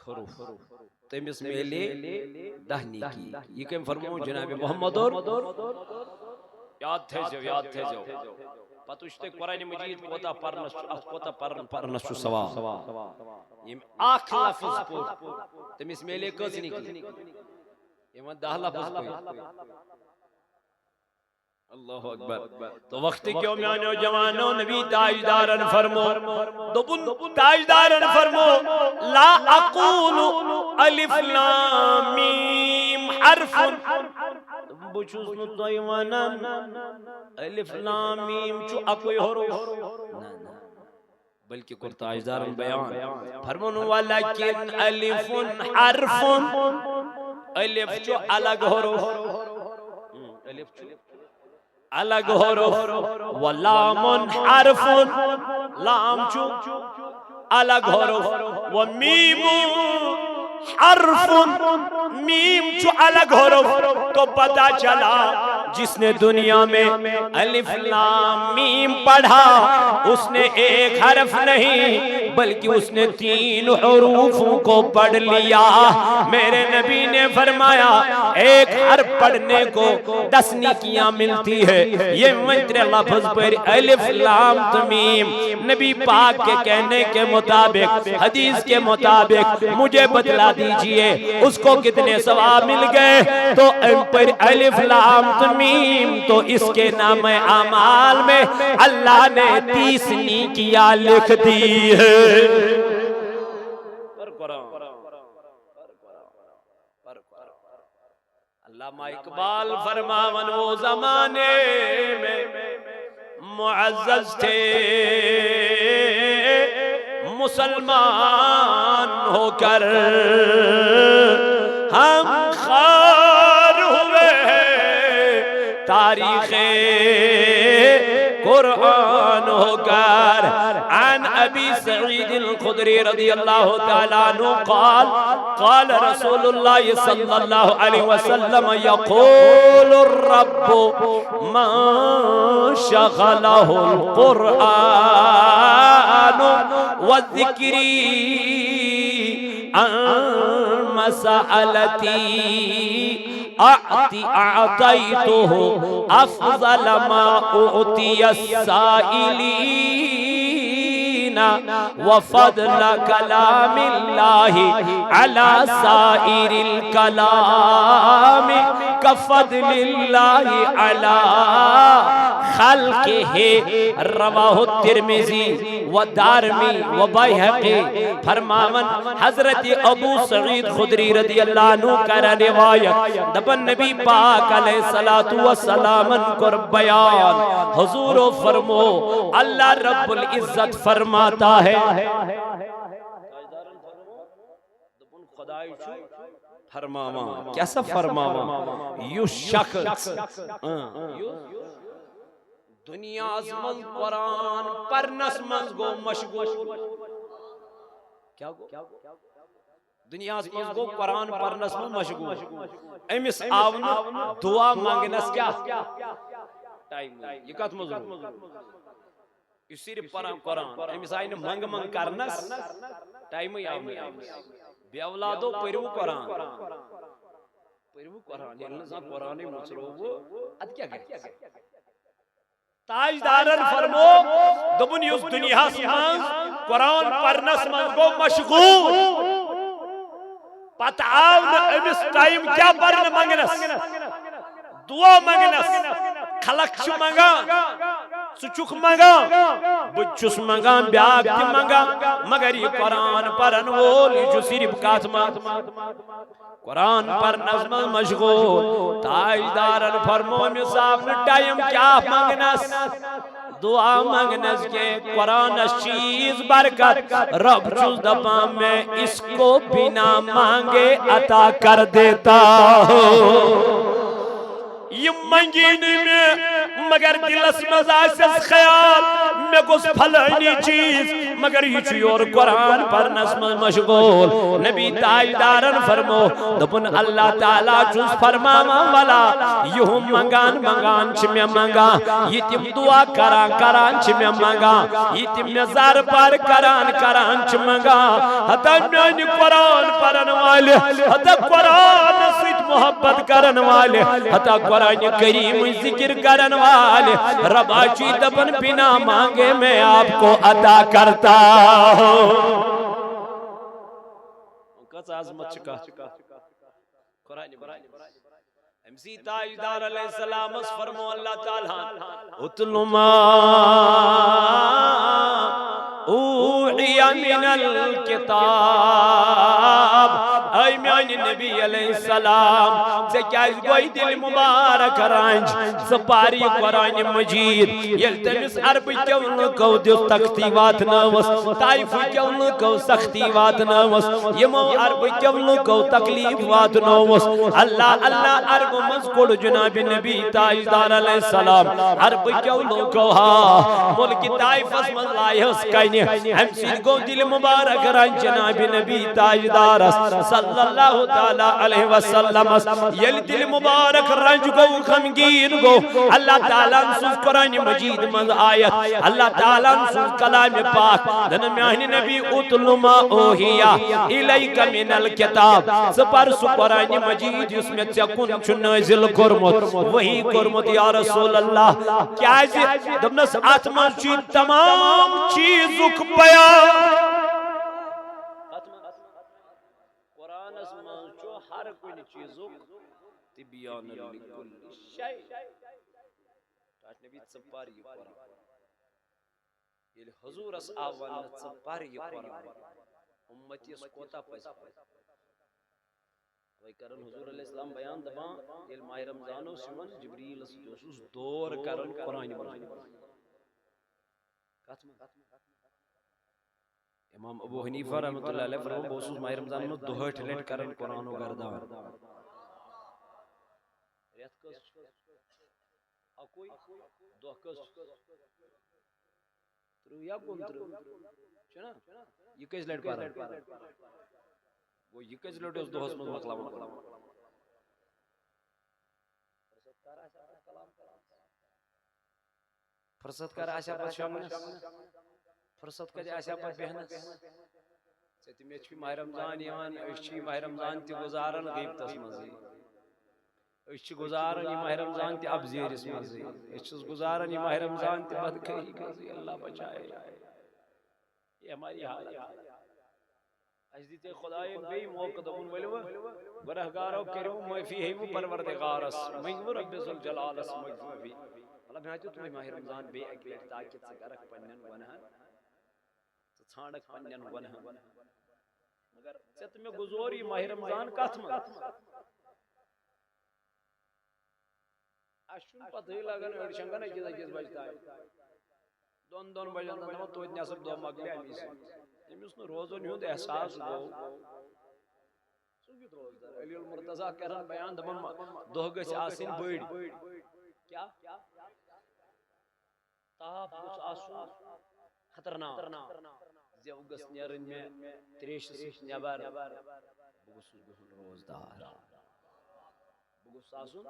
حروف تمس میلے دہنی کی یہ کم فرمو جناب محمد اور یاد تھے جو پتوشتے قرآن مجید کوتا پرنس چو سوا یہ آخ لفظ پور تمس میلے کسنی کی یہ من 10 لفظ کوئی اللہ اکبر تو وقت کیوں میانو جوانو نبی تاجدارن فرمو دبن تاجدارن فرمو لا اقول الف لام میم حرف بچوز نتوئی ونن الف لام میم چو اکوئی حروف بلکہ کر تاجدارن بیان فرمون ولیکن الف حرف الف چو الگ حروف الف چو الگ حروف ولام حرف لام چو الگ حروف ومیم حرف میم چو الگ حروف تو پتا چلا جس نے دنیا میں الف لام میم پڑھا اس نے ایک حرف نہیں بلکہ اس نے 3 حروفوں کو پڑھ لیا میرے نبی نے فرمایا ایک حرف پڑھنے کو 10 نیکیاں ملتی ہے یہ منتر لفظ پر الف لام میم نبی پاک کے کہنے کے مطابق حدیث کے مطابق مجھے بتلا دیجئے اس کو کتنے ثواب مل گئے تو ان پر الف لام میم تو اس کے نام اعمال میں اللہ نے 30 نیکیاں لکھ دی ہے علامہ اقبال فرماون وہ زمانے میں معزز تھے مسلمان ہو کر ہم خار ہوئے تاریخ قرآن ہو کر عن ابی سعید الخدری رضی اللہ تعالیٰ عنہ قال قال رسول اللہ صلی اللہ علیہ وسلم یقول الرب من شغلہ القرآن والذکری عن مسألتی اعطیته افضل ما اعطی السائلین وفضل کلام اللہ علی سائر الکلام کفضل اللہ علی خلقہ رواہ الترمذی ودارمی وبیہقی فرماون حضرت ابو سعید خدری رضی اللہ عنہ کا روایت دبن نبی پاک علیہ السلام کر بیان حضور فرمو اللہ رب العزت فرماتا ہے فرماوا کیسا فرماوا یو شخص دنیا ازمن قرآن پرنس منز گو مشغول کیا گو دنیا ازمن گو قرآن پرنس منز مشغول امس آون دعا مانگنس کیا ٹائم یہ کت مزور یہ صرف قرآن امس آئین منگ منگ کرنس ٹائم ہی آون بی اولادو پریو قرآن یہ نظام قرآن مصرو اد کیا گئے تاجدارن فرمو دبن یوز دنیا سمان قرآن پرنس من کو مشغول پتہ آون امس ٹائم کیا پرن منگنس دعا منگنس خلق چھ منگا سچک منگا بچس منگا بیاگ تی منگا مگر یہ قرآن پرن وول یہ جو صرف کاتما قرآن پر نظم مشغول تاجدارن فرمو مصاف ٹائم کیا منگنس دعا منگنس کے قرآن چیز برکت رب چوز دپا میں اس کو بنا مانگے عطا کر دیتا ہوں یہ منگین میں مگر دلس مزاسس خیال میں گوس پھلانی چیز مگر یہ چی اور قرآن پرنس میں مشغول نبی تاجدارن فرمو دبن اللہ تعالیٰ چوز فرماما والا یہ منگان منگان چھ میں منگا یہ تم دعا کران کران چھ میں منگا یہ تم نظار پار کران کران چھ منگا حتی میں قرآن پرن والے حتی قرآن سیت محبت کرن والے حتی قرآن کریم ذکر کرن والے ربا چی دبن بنا مانگے میں آپ کو عطا کرتا ہوں کس عظمت چکا قرآن امسی تاجدار علیہ السلام اس فرمو اللہ تعالیٰ اتلو ما اوحی من الکتاب اے میانی نبی علیہ السلام سے کیا اس گوئی دل مبارک رانج سپاری قرآن مجید یلتمس عرب کیون کو دیو تختی وات نوس طائف کیون کو سختی وات نوس یمو عرب کیون کو تکلیف وات نوس اللہ اللہ عرب مذکر جناب نبی تاجدار علیہ السلام عرب کیون کو ہاں ملک طائف اس ملائحس کہنے ہم سید کو دل مبارک رانج جناب نبی تاجدار صلی اللہ تعالی علیہ وسلم یل دل مبارک رنج گو خمگین گو اللہ تعالیٰ سوز قرآن مجید من آیت اللہ تعالیٰ سوز کلام پاک دن میانی نبی اتلو ما اوہیا الیک من الکتاب سپر سو قرآن مجید اس میں چکن چن نازل کرمت وہی کرمت یا رسول اللہ کیا جی دمنس آتمان چی تمام چیزک پیا ہر کوئی چیزوں تبیان لکل شیء نبی تصباری یہ قرآن یہ حضور اس آوان تصباری یہ قرآن امتی اس کوتا پیسا وہی کرن حضور علیہ السلام بیان دبان یہ ماہ رمضانو سمن جبریل اس جوسوس دور کرن قرآن مجید امام ابو حنیفہ رحمت اللہ علیہ فرمان بوسوس ماہ رمضان میں دوہٹ لیٹ کرن قرآن و گردان ریت کس اکوئی دوہ کس ترو یا کون ترو چنا یہ کس لیٹ پارا وہ یہ کس لیٹ اس دوہس میں مقلام فرصت کر آشا پر شامنس فرصت کر آشا پر بہنس سیتی میں چھوی ماہ رمضان یوان اشچی ماہ رمضان تی گزارن غیب تسمزی اشچی گزارن یہ ماہ رمضان تی ابزیر اسمزی اشچی گزارن یہ ماہ رمضان تی بدکہی کزی اللہ بچائے یہ ہماری حالت ہے اجدیت خدای بے موقع دبون ولو برہگارو کرو مفی ہے وہ پروردگارس مہنگو رب ذوالجلالس مجزوبی اللہ میں آجو تمہیں ماہ رمضان بے اکلیٹ تاکت سے گرک پنن ونہن ژھانڈک پنن ونہن مگر ست میں گزوری ماہ رمضان کت من اشن پتہ لگن اڑ شنگن اکیز اکیز بجتا ہے دون دون بجن دن تو اتنا سب دو مگلے امیس امیس نو روزن ہوں احساس گو سوگیت روزدار علی المرتضی کرن بیان دبن دو گس آسین بڑ کیا تاپ گس آسو خطرناک زیو گس نیرن میں تریش سیش نیبر بگس بہن روزدار بگس آسو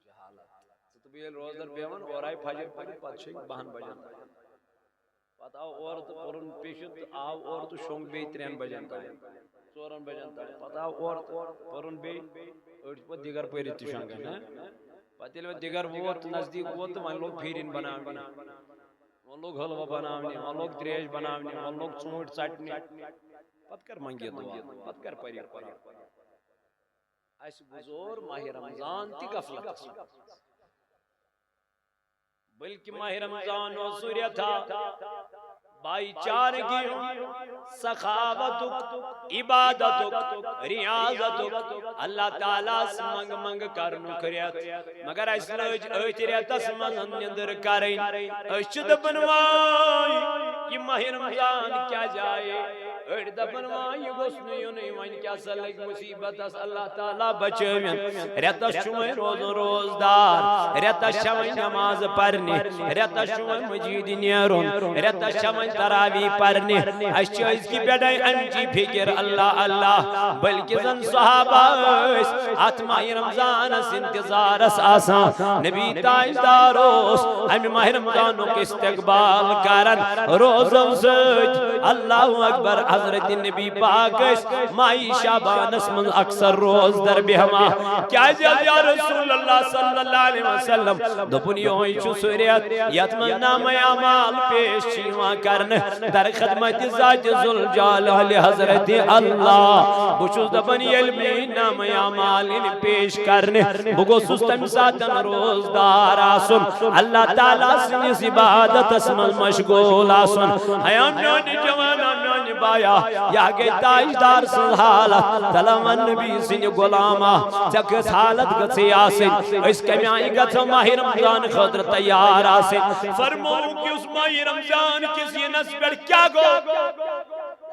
جہالت ستبیل روزدار بیون اور آئی فجر پڑی پت شک بہن بجن پت آو عورت پرن پیشت آو عورت شونگ بی 3 بجن تا 4 بجن تا پت آو عورت پرن بی اڑ پت دیگر پیرت شنگن پت یل دیگر ووت نزدیک ووت ون لوگ پھیرن بناونی ون لوگ حلوہ بناونی ون لوگ تریش بناونی ون لوگ ژوٗنٛٹھۍ ژٹنی پت کر منگے دعا پت کر پری قرآن اس گزور ماہ رمضان تی غفلت بلکہ ماہ رمضان و سوریہ تھا بائی چارگی سخاوتک عبادتک ریاضتک اللہ تعالیٰ منگ منگ کرنو کریت مگر اس لوج ایتریت اسمن نندر کریں اشد بنوائی یہ ماہ رمضان کیا جائے اڑ دپن وان یہ گوس نیونی وان کیا سا لگ مصیبت اس اللہ تعالیٰ بچوین ریتس چوئے روز روزدار ریتس چوئے نماز پرنی ریتس چوئے مجید نیرون ریتس چوئے تراوی پرنی اس چیز کی بیڑائی انجی فکر اللہ اللہ بلکہ زن صحابہ اس آتمائی رمضان اس انتظار اس آسان نبی تاجدار اس ہم ماہ رمضانوں کے استقبال کرن روز سج اللہ اکبر حضرت نبی پاک اس مائی شعبان اس من اکثر روز در بہما کیا جل یا رسول اللہ صلی اللہ علیہ وسلم دپنی ہوئی چھو سوریت یتمن نام اعمال پیش چیوان کرن در خدمت ذات ذوالجلال حضرت اللہ بچوز دپنی علمی نام اعمال پیش کرن بگو سستم ساتن روزدار آسن اللہ تعالیٰ سنیس عبادت اسمل مشغول آسن حیام نونی جوانا نونی بایا یا گئی تاجدار سن حالت تلمن نبی سن غلاما چکس حالت گسی آسن اس کمیائی گتھ ماہ رمضان خدر تیار آسن فرمو کہ اس ماہ رمضان کسی نسبر کیا گو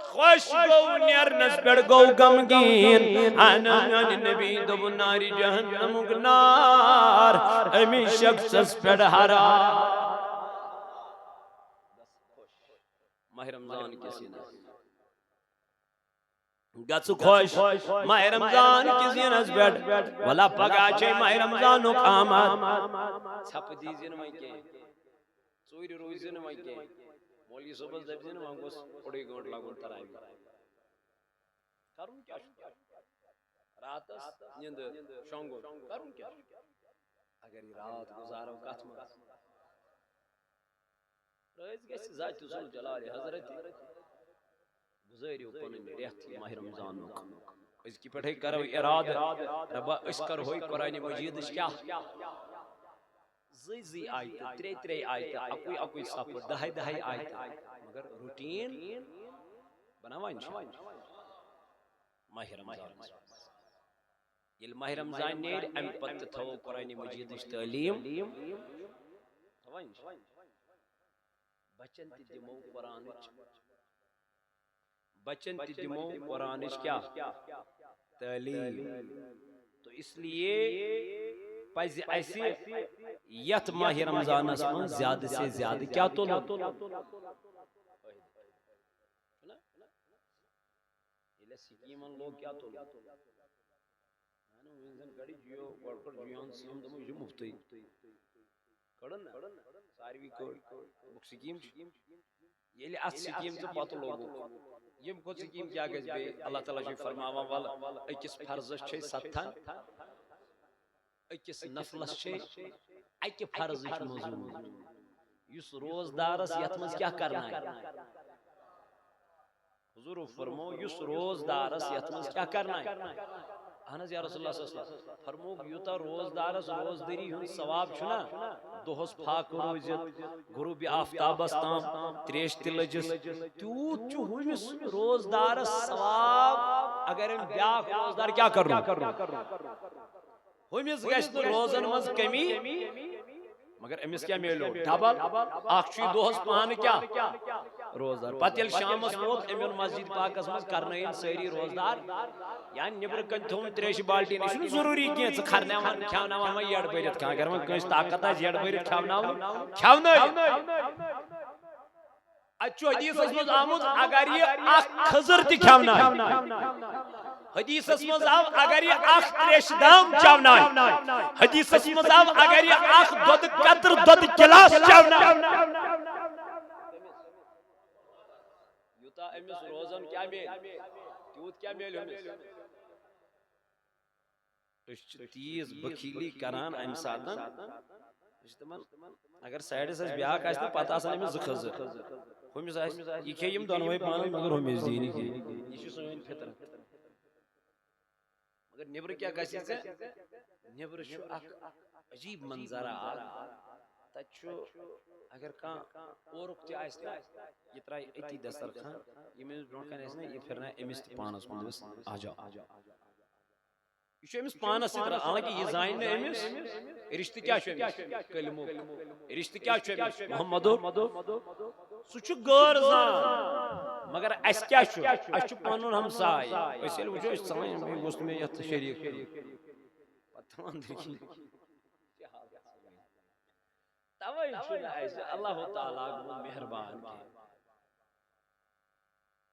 خوش گو نیرنس پر گو غمگین آنا نبی دو ناری جہنم گنار امی شخص پر ہرا ماہ رمضان کسی نسبر گچ خوش ماہ رمضان کسی نسبر ولا پگا چھے ماہ رمضان آمد چھپ دیزین مائی کے سوری روزین مائی کے مولی صبح زبزین مانگوس اڑی گونٹ لگون ترائی کرون کیا راتس نیند شونگو کرون کیا اگر یہ رات گزارو کتم رئیس گیسی ذات ذو جلال حضرت گزاری پنن ریتی ماہ رمضان اس کی پڑھے کرو اراد ربا اس کر ہوئی قرآن مجید کیا زی آیت تری آیت اکوی سفر دہائی آیت مگر روٹین بناوائن ماہ رمضان یل ماہ رمضان نیر ام پت تھو قرآن مجید تعلیم بچن تی دمو قرآن بچن تی دمو قرآن کیا تعلیم تو اس لیے پائز ایسی یت ماہ رمضان اسمان زیادہ سے زیادہ کیا تو لو یہ سکیمان لوگ کیا تو لو وینزن گڑی جیو ورکر جیون سیم دمو جو مفتی کڑن ساروی کو بک سکیم یہ لئے اس سکیم سے پاتو لوگو یم کو سکیم کیا گئے بے اللہ تعالیٰ جی فرماوا والا اکس فرزش چھے ستھن اکس نفلس چھے اکی فرزش موضوع یس روزدارس یتمز کیا کرنا ہے حضور فرمو یس روزدارس یتمز کیا کرنا ہے احناز یا رسول اللہ صلی اللہ علیہ وسلم فرمو یوتا روزدارس روزدری ہن ثواب چھنا دوہس پھاک روزت غروب آفتاب استام تریش تلجس تیوت چو ہمس روزدارس ثواب اگر ہم بیاک روزدار کیا کرنا ہمس گشت روزن مز کمی مگر امس کیا میلو ڈبل اخچی دوہس پان کیا روزدار پتیل شامس ووت امن مسجد پاکس مز کرنائن ساری روزدار یعنی نبر کن تھوم تریش بالٹی نشن ضروری کیا چھ کھرناون کھاوناون ما یڑ بریت کھا اگر من کنس طاقت آ یڑ بریت کھاوناون اچھو حدیث اسمز آمود اگر یہ اخ خضر تی کھاونا حدیث اسمز آو اگر یہ اخ تریش دام چاونا حدیث اسمز آو اگر یہ اخ دود قطر دود گلاس چاونا یوتا امس روزن کیا میل تیوت کیا میل امس تیز بخیلی کران ام ساتن اگر سائیڈ سے بیاک آس تو پتہ آسان امس زخز ہمس آس یہ کھے یم دونوے پان مگر ہمس دینی کی یہ چھ سون فطرت مگر نبر کیا گژھِ نبر چھُ اکھ عجیب منظرہ تتہِ چھُ اگر کانٛہہ اورُک تہِ آسہِ نا یہِ ترٛایہِ أتی دسترخان ییٚمِس برٛونٛٹھ کَنہِ آسہِ نا یہِ پھِرنایہِ أمِس تہِ پانَس کُن دَپٮ۪س آ جاو یہ چھُ أمِس پانَس سۭتۍ حالانکہِ یہِ زانہِ نہٕ أمِس رِشتہٕ کیٛاہ چھُ أمِس کلمُک رِشتہٕ کیٛاہ چھُ أمِس محمدُک سُہ چھُ غٲر زان مگر اَسہِ کیٛاہ چھُ اَسہِ چھُ پنُن ہمساے أسۍ ییٚلہِ وٕچھو أسۍ ژلان بیٚیہِ گوٚژھ نہٕ مےٚ یتھ شریٖک پتہٕ أنٛدرۍ توے چھُنہٕ اَسہِ اللہ تعالیٰ گوٚو مہربان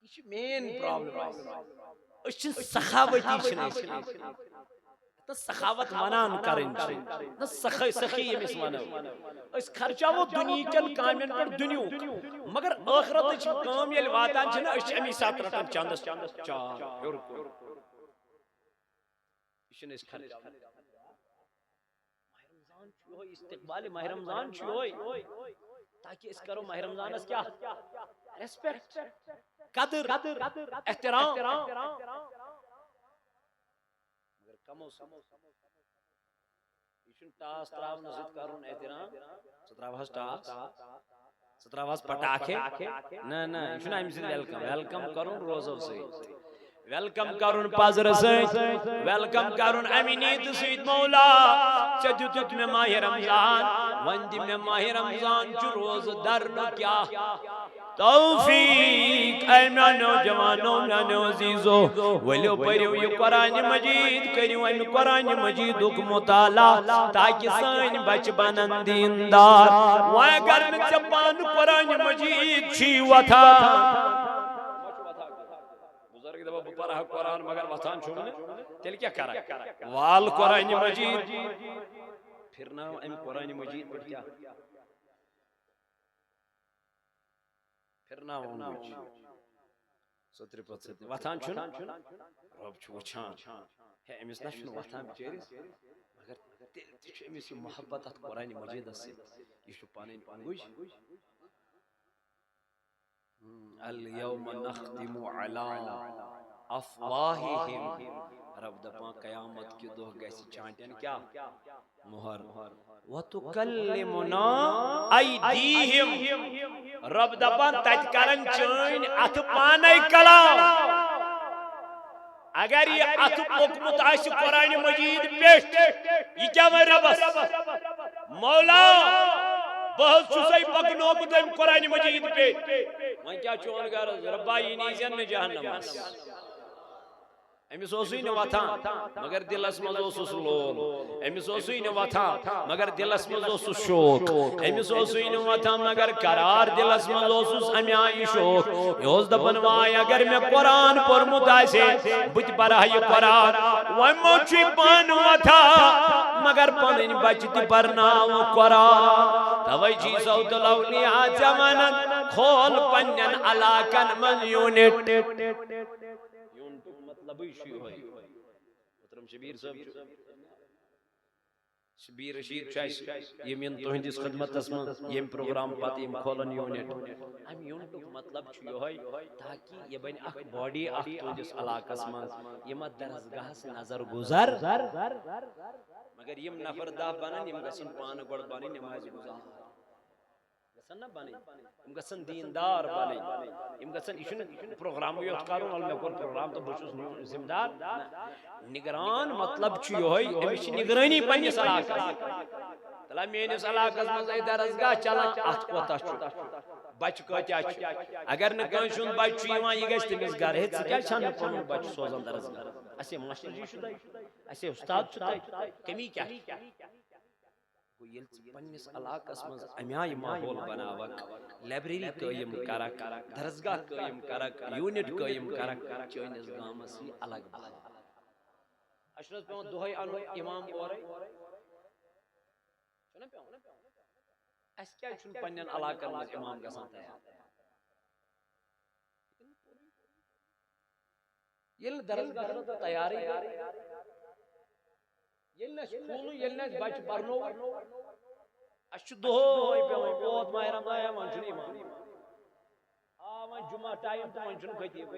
یہ چھِ مین پرابلم أسۍ چھِنہٕ سخاوتی چھِنہٕ أسۍ نہ سخاوت ونان کرٕنۍ چھِ نہ سخی ییٚمِس ونو أسۍ خرچاوو دُنیہِکٮ۪ن کامٮ۪ن پٮ۪ٹھ دُنیُک مگر ٲخرتٕچ کٲم ییٚلہِ واتان چھِ نہ أسۍ چھِ امی ساتہٕ رٹان چندس چار ہیوٚر کُن یہِ چھِنہٕ أسۍ خرچاوان استقبال ماہ رمضان چھُ یہوے تاکہ أسۍ کرو ماہ رمضانس کیٛاہ ریسپیکٹ قدر احترام مگر کمو یہ چھُنہٕ ٹاس تراونہٕ سۭتۍ کرُن احترام ژٕ تراوہس ٹاس ژٕ تراوہس پٹاخے نہ نہ یہ چھُنہٕ امہِ سۭتۍ ویلکم کرُن روزو سۭتۍ ویلکم کرُن پزرٕ سۭتۍ ویلکم کرُن امہِ نیٖتہٕ سۭتۍ مولا ژےٚ دِتُتھ مےٚ ماہِ رمضان وۄنۍ دِ مےٚ ماہِ رمضان چہِ روزٕ درنہٕ کیٛاہ توفیق اے میانو جوانو میانو عزیزو ولو پٔرِو یہِ قرآنِ مجیٖد کٔرِو امہِ قرآنِ مجیٖدُک مطالعہ تاکہِ سٲنۍ بچہِ بنن دیندار وۄنۍ اگر نہٕ ژےٚ پانہٕ قرآنِ مجیٖد چھُے وۄتھان بزرگ دپان بہٕ پرٕ ہا قرآن مگر وۄتھان چھُم نہٕ تیٚلہِ کیٛاہ کرکھ وال قرآنِ مجیٖد پھرناو امہِ قرآنِ مجیٖد پٮ۪ٹھ کیٛاہ پھرناوُن سٔترِ پتہٕ سٔترِ وۄتھان چھُنہٕ رۄب چھُ وٕچھان ہے أمِس نہ چھُنہٕ وۄتھان بِچٲرِس مگر تیٚلہِ تہِ چھُ أمِس یہِ محبت اتھ قرآنِ مجیٖدس سۭتۍ یہِ چھُ پنٕنۍ پنٕنۍ اليوم نختم على افواہہم رب دپان قیامت کہِ دۄہ گژھِ چانٹٮ۪ن کیٛاہ مُہر وتکلمنا ایدیہم رب دپان تتہِ کرن چٲنۍ اتھٕ پانے کلام اگر یہ اتھٕ پوٚکمُت آسہِ قرآنِ مجیٖد پٮ۪ٹھ یہِ کیٛاہ وَنہِ ربس مولا بہٕ حظ چھُسے پکنومُت أمۍ قرآنِ مجیٖد پٮ۪ٹھ وۄنۍ کیٛاہ چون غرض رۄبا یہِ نیٖزٮ۪ن نہٕ جہنمس أمِس اوسُے نہٕ وۄتھان مگر دلس منٛز اوسُس لول أمِس اوسُے نہٕ وۄتھان مگر دلس منٛز اوسُس شوق أمِس اوسُے نہٕ وۄتھان مگر قرار دلس منٛز اوسُس امہِ آیہِ شوق یہِ اوس دپان واے اگر مےٚ قرآن پوٚرمُت آسہِ بہٕ تہِ پرٕ ہا یہِ قرآن وۄنۍ مو چھُے پانہٕ وۄتھان مگر پنٕنۍ بچہِ تہِ پرناو قرآن توے چیٖزو تہٕ لولیا ژےٚ ونن کھول پننٮ۪ن علاقن منٛز یوٗنٹ مطلبٕے چھُ یِہوے محترم شبیٖر صٲب شبیٖر رشیٖد چھُ اَسہِ یِم یِن تُہنٛدِس خدمتس منٛز ییٚمہِ پروگرام پتہٕ یِم کھولن یوٗنٹ امہِ یوٗنٹُک مطلب چھُ یِہوے تاکہِ یہِ بنہِ اکھ باڈی اکھ تُہنٛدِس علاقس منٛز یِم اتھ درسگاہس نظر گُزر مگر یِم نفر دہ بنن یِم گژھن پانہٕ گۄڈٕ بنٕنۍ نمازِ گُزار گژھن نہ بنٕنۍ یِم گژھن دیندار بنٕنۍ یِم گژھن یہِ چھُنہٕ پروگرامٕے یوت کرُن وَلہٕ مےٚ کوٚر پروگرام تہٕ بہٕ چھُس ذمہٕ دار نگران مطلب چھُ یِہوے أمِس چھِ نگرٲنی پننِس علاقس تلا میٲنِس علاقس منٛز اے درسگاہ چلان اتھ کوتاہ چھُ بچہِ کۭتیاہ چھِ اگر نہٕ کٲنٛسہِ ہُنٛد بچہِ چھُ یِوان یہِ گژھِ تٔمِس گرٕ ہے ژٕ کیٛازِ چھَنہٕ پنُن بچہِ سوزان درسگاہ اَسے ماشٹر جی چھُ تَتہِ اَسے اُستاد چھُ تَتہِ کٔمی کیٛاہ گوٚو ییٚلہِ ژٕ پننِس علاقس منٛز امہِ آیہِ ماحول بناوکھ لایبریری قٲیِم کرکھ درسگاہ قٲیِم کرکھ یوٗنٹ قٲیِم کرکھ چٲنِس گامس یی الگ بہار اَسہِ چھُنہٕ حظ پیوان دۄہے انُن اِمام اورے چھُنہ پیوان اَسہِ کیٛازِ چھُنہٕ پننٮ۪ن علاقن منٛز اِمام گژھان تیار ییٚلہِ نہٕ درسگاہ تیارٕے ییٚلہِ نہٕ اَسہِ کھوٗلٕے ییٚلہِ نہٕ اَسہِ بچہِ پرنووُے اَسہِ چھُ دۄہے پیوان ووت ماہِ رمضان وۄنۍ چھُنہٕ اِمام آ وۄنۍ جُمعہ ٹایم تہٕ وۄنۍ چھُنہٕ خطیٖب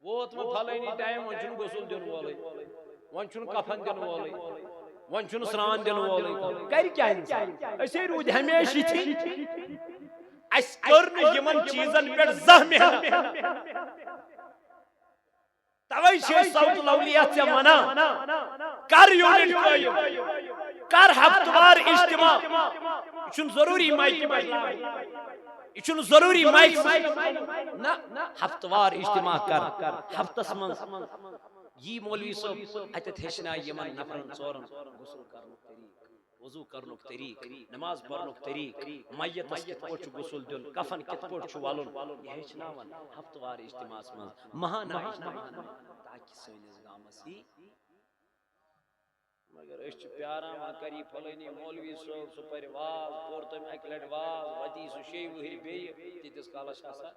ووت وۄنۍ پھلٲنی ٹایم وۄنۍ چھُنہٕ غسل دِنہٕ وولٕے وۄنۍ چھُنہٕ کفن دِنہٕ وولٕے وۄنۍ چھُنہٕ سرٛان دِنہٕ وولٕے کرِ کیٛاہ اِنسان أسے روٗدۍ ہمیشہٕ یِتھی اَسہِ کٔر نہٕ یِمن چیٖزن پٮ۪ٹھ زانٛہہ محنت توے چھِ أسۍ صوت لولیا ژےٚ ونان کر یوٗنٹ قٲیِم کر ہفتہٕ وار اجتماع یہِ چھُنہٕ ضروٗری مایکہِ پٮ۪ٹھ لاگُن یہ ضروری مائک نا ہفتوار اجتماع کر ہفتس من یہ مولوی صاحب اتت ہیچنا یمن نفرن ژورن غسل کرنک طریق وضو کرنک طریق نماز پڑھنک طریق میتس کت پٲٹھۍ چھُ غسل دیُن کفن کت پٲٹھۍ چھُ ولُن یہ ہیچناون ہفتوار اجتماعس من ماہانہ اجتماع تاکہ سٲنِس گامس یی مگر اس پیاران وہاں کری پھلنی مولوی صاحب سو پر واز پور تم ایک لٹ واز وتی سو شی وہی بیہ تیتس کالس آسا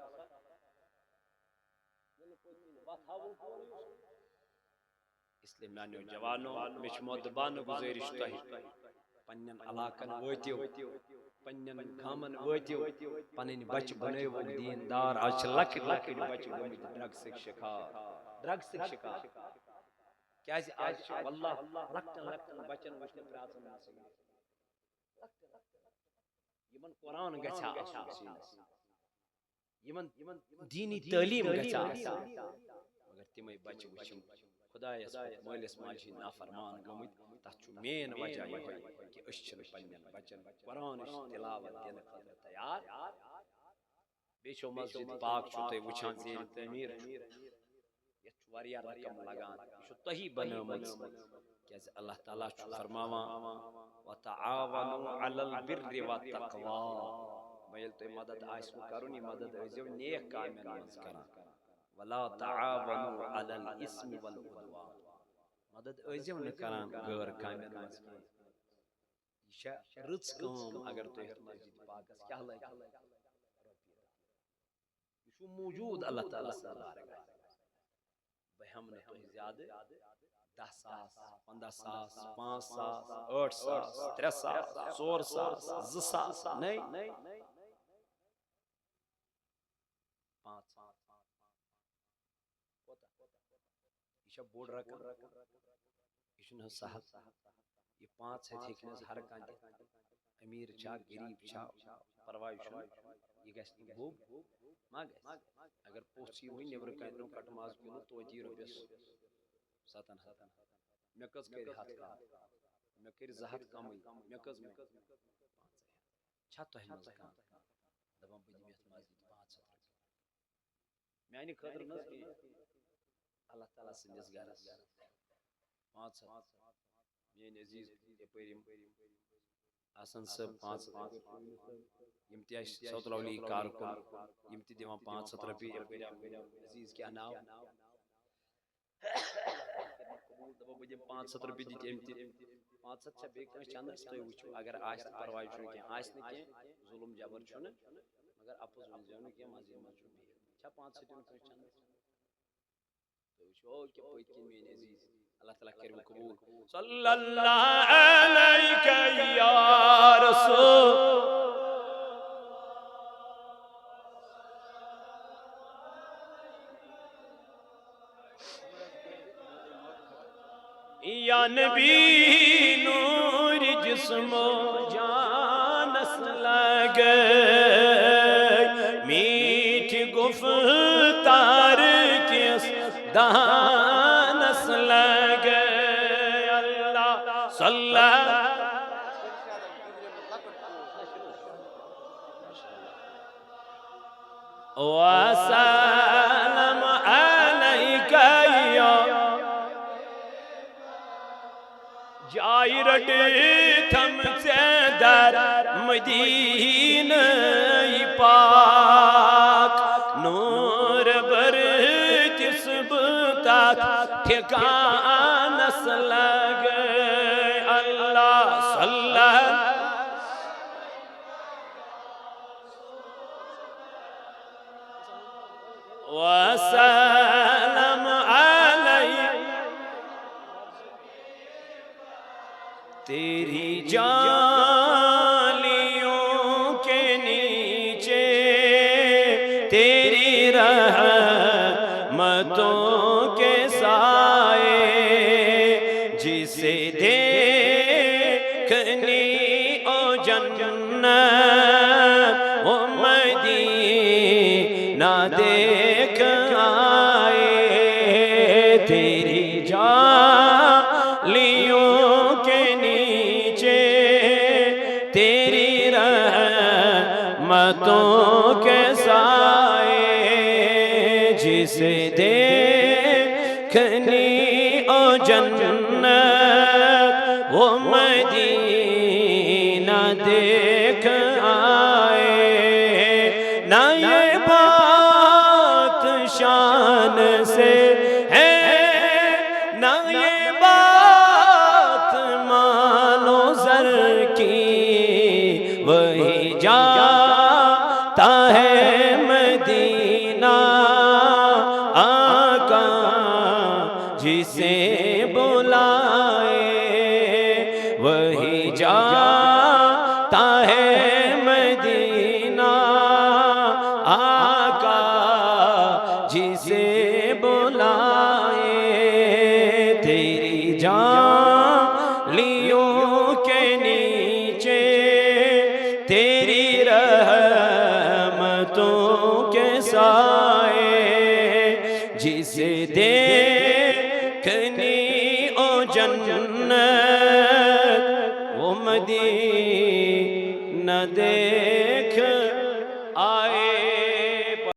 اس لیے میانیو جوانو مچ مودبان گزارش تہ پنن علاقن واتیو پنن گامن واتیو پنن بچ بنیو دیندار آج لکھ لکھ بچ گمت ڈرگسک شکار کیا آج واللہ لکٹن لکٹن بچن وچن پراتن یمن قرآن گچھا یمن دینی تعلیم گچھا مگر تمے بچ وچن خدایس مالس ماجی نافرمان گمت تتھ چھُ مین وجہ یہ کہ أسۍ چھِنہٕ پننٮ۪ن بچن قرآن تلاوت دِنہٕ خٲطرٕ تیار بیٚیہِ چھو مسجد پاک چھُو تُہۍ وٕچھان زیر تعمیٖر چھُ یتھ چھُ واریاہ رقم لگان یہ چھُ تۄہی بنٲومٕژ کیازِ اللہ تعالیٰ چھُ فرماوان وتعاونوا علی البر والتقوی ییٚلہِ تۄہہِ مدد آسِوٕ کرُن یہِ مدد ٲسۍزیو نیک کامٮ۪ن منٛز کران ولا تعاونوا علی الاسم والعدوان مدد ٲسۍزیو نہٕ کران غٲر کامٮ۪ن منٛز کینٛہہ یہ چھےٚ رٕژ کٲم اگر تُہۍ یتھ مسجد پاکس کیاہ لگہِ یہ چھُ موجوٗد اللہ تعالیٰ سٕنٛز بارگاہ بہٕ ہٮ۪مہٕ نہٕ تۄہہِ زیادٕ 10 ساس 15 ساس 5 ساس 8 ساس 3 ساس 4 ساس 2 ساس نہیں 5 ساس یہ چھےٚ بوٚڑ رقم یہ چھُنہٕ سہل یہ 5 ہتھ ہیٚکہِ نہٕ ہر کانٛہہ دِتھ امیر چھا غریب چھا پرواے چھُنہٕ یہ گژھِ نہٕ بوٚب ما گژھِ اگر پوٚژھ یی وۄنۍ نیبرٕ کَنہِ برٛونٛہہ کٹہٕ ماز کِلوٗ توتہِ یی رۄپیس 700 مےٚ کٔژ کٔرۍ 100 کم مےٚ کٔرۍ 2 ہتھ کمٕے مےٚ کٔژ 5 چھا تۄہہِ منٛز کانٛہہ دپان بہٕ دِمہٕ یتھ مسجد 500 میانہِ خٲطرٕ نہ کینٛہہ اللہ تعالیٰ سٕنٛدِس گرس 500 میٲنۍ عزیز یپٲرۍ یِم آسان صٲب 500 یم تہِ اَسہِ سوت لولی کارکُن یم تہِ دِوان 500 رۄپیہِ یپٲرۍ عزیز کیٛاہ ناو دپان بہٕ دِمہٕ 500 رۄپیہِ دِتۍ أمۍ تہِ 500 چھا بیٚیہِ کٲنٛسہِ چندس تُہۍ وٕچھِو اگر آسہِ تہٕ پرواے چھُنہٕ کینٛہہ آسہِ نہٕ کینٛہہ ظُلم جبر چھُنہٕ مگر اپُز ؤنۍزیو نہٕ کینٛہہ مسجد منٛز چھُ بِہِتھ چھا 500 دیُن کٲنٛسہِ چندس تُہۍ وٕچھِو کہِ پٔتۍ کِنۍ میٲنۍ عزیز اللہ تعالیٰ کٔرِو قبوٗل صلی اللہ علیکہ یا رسول یا نبی نور جسم و جانس لگے میٹھ گفتار کس دانس لگے اللہ صلی وسلم علیکہ جائی رٹ تھم سے در مدینہ پاک نور برتس بتات ٹھکانس لگے اللہ صلی وسلم علیہ تیری جالیوں کے نیچے تیری رحمتوں کے سائے جسے دیکھنی او جنت وہ مدینہ دیکھ آئے تیری جالیوں کے نیچے تیری رحمتوں کے سائے جسے دیکھنی او جنت وہ مدینہ دیکھ آئے نہ یہ بات شان سے ہے نہ یہ بات مال و زر کی وہی جاتا ہے مدینہ آقا جسے بلائے وہی جاتا ہے مدینہ آقا جسے بلائے تیری جانلیوں کے نیچے تیری رحمتوں کے سائے جسے دیکھنی او جنت وہ مدینہ دیکھ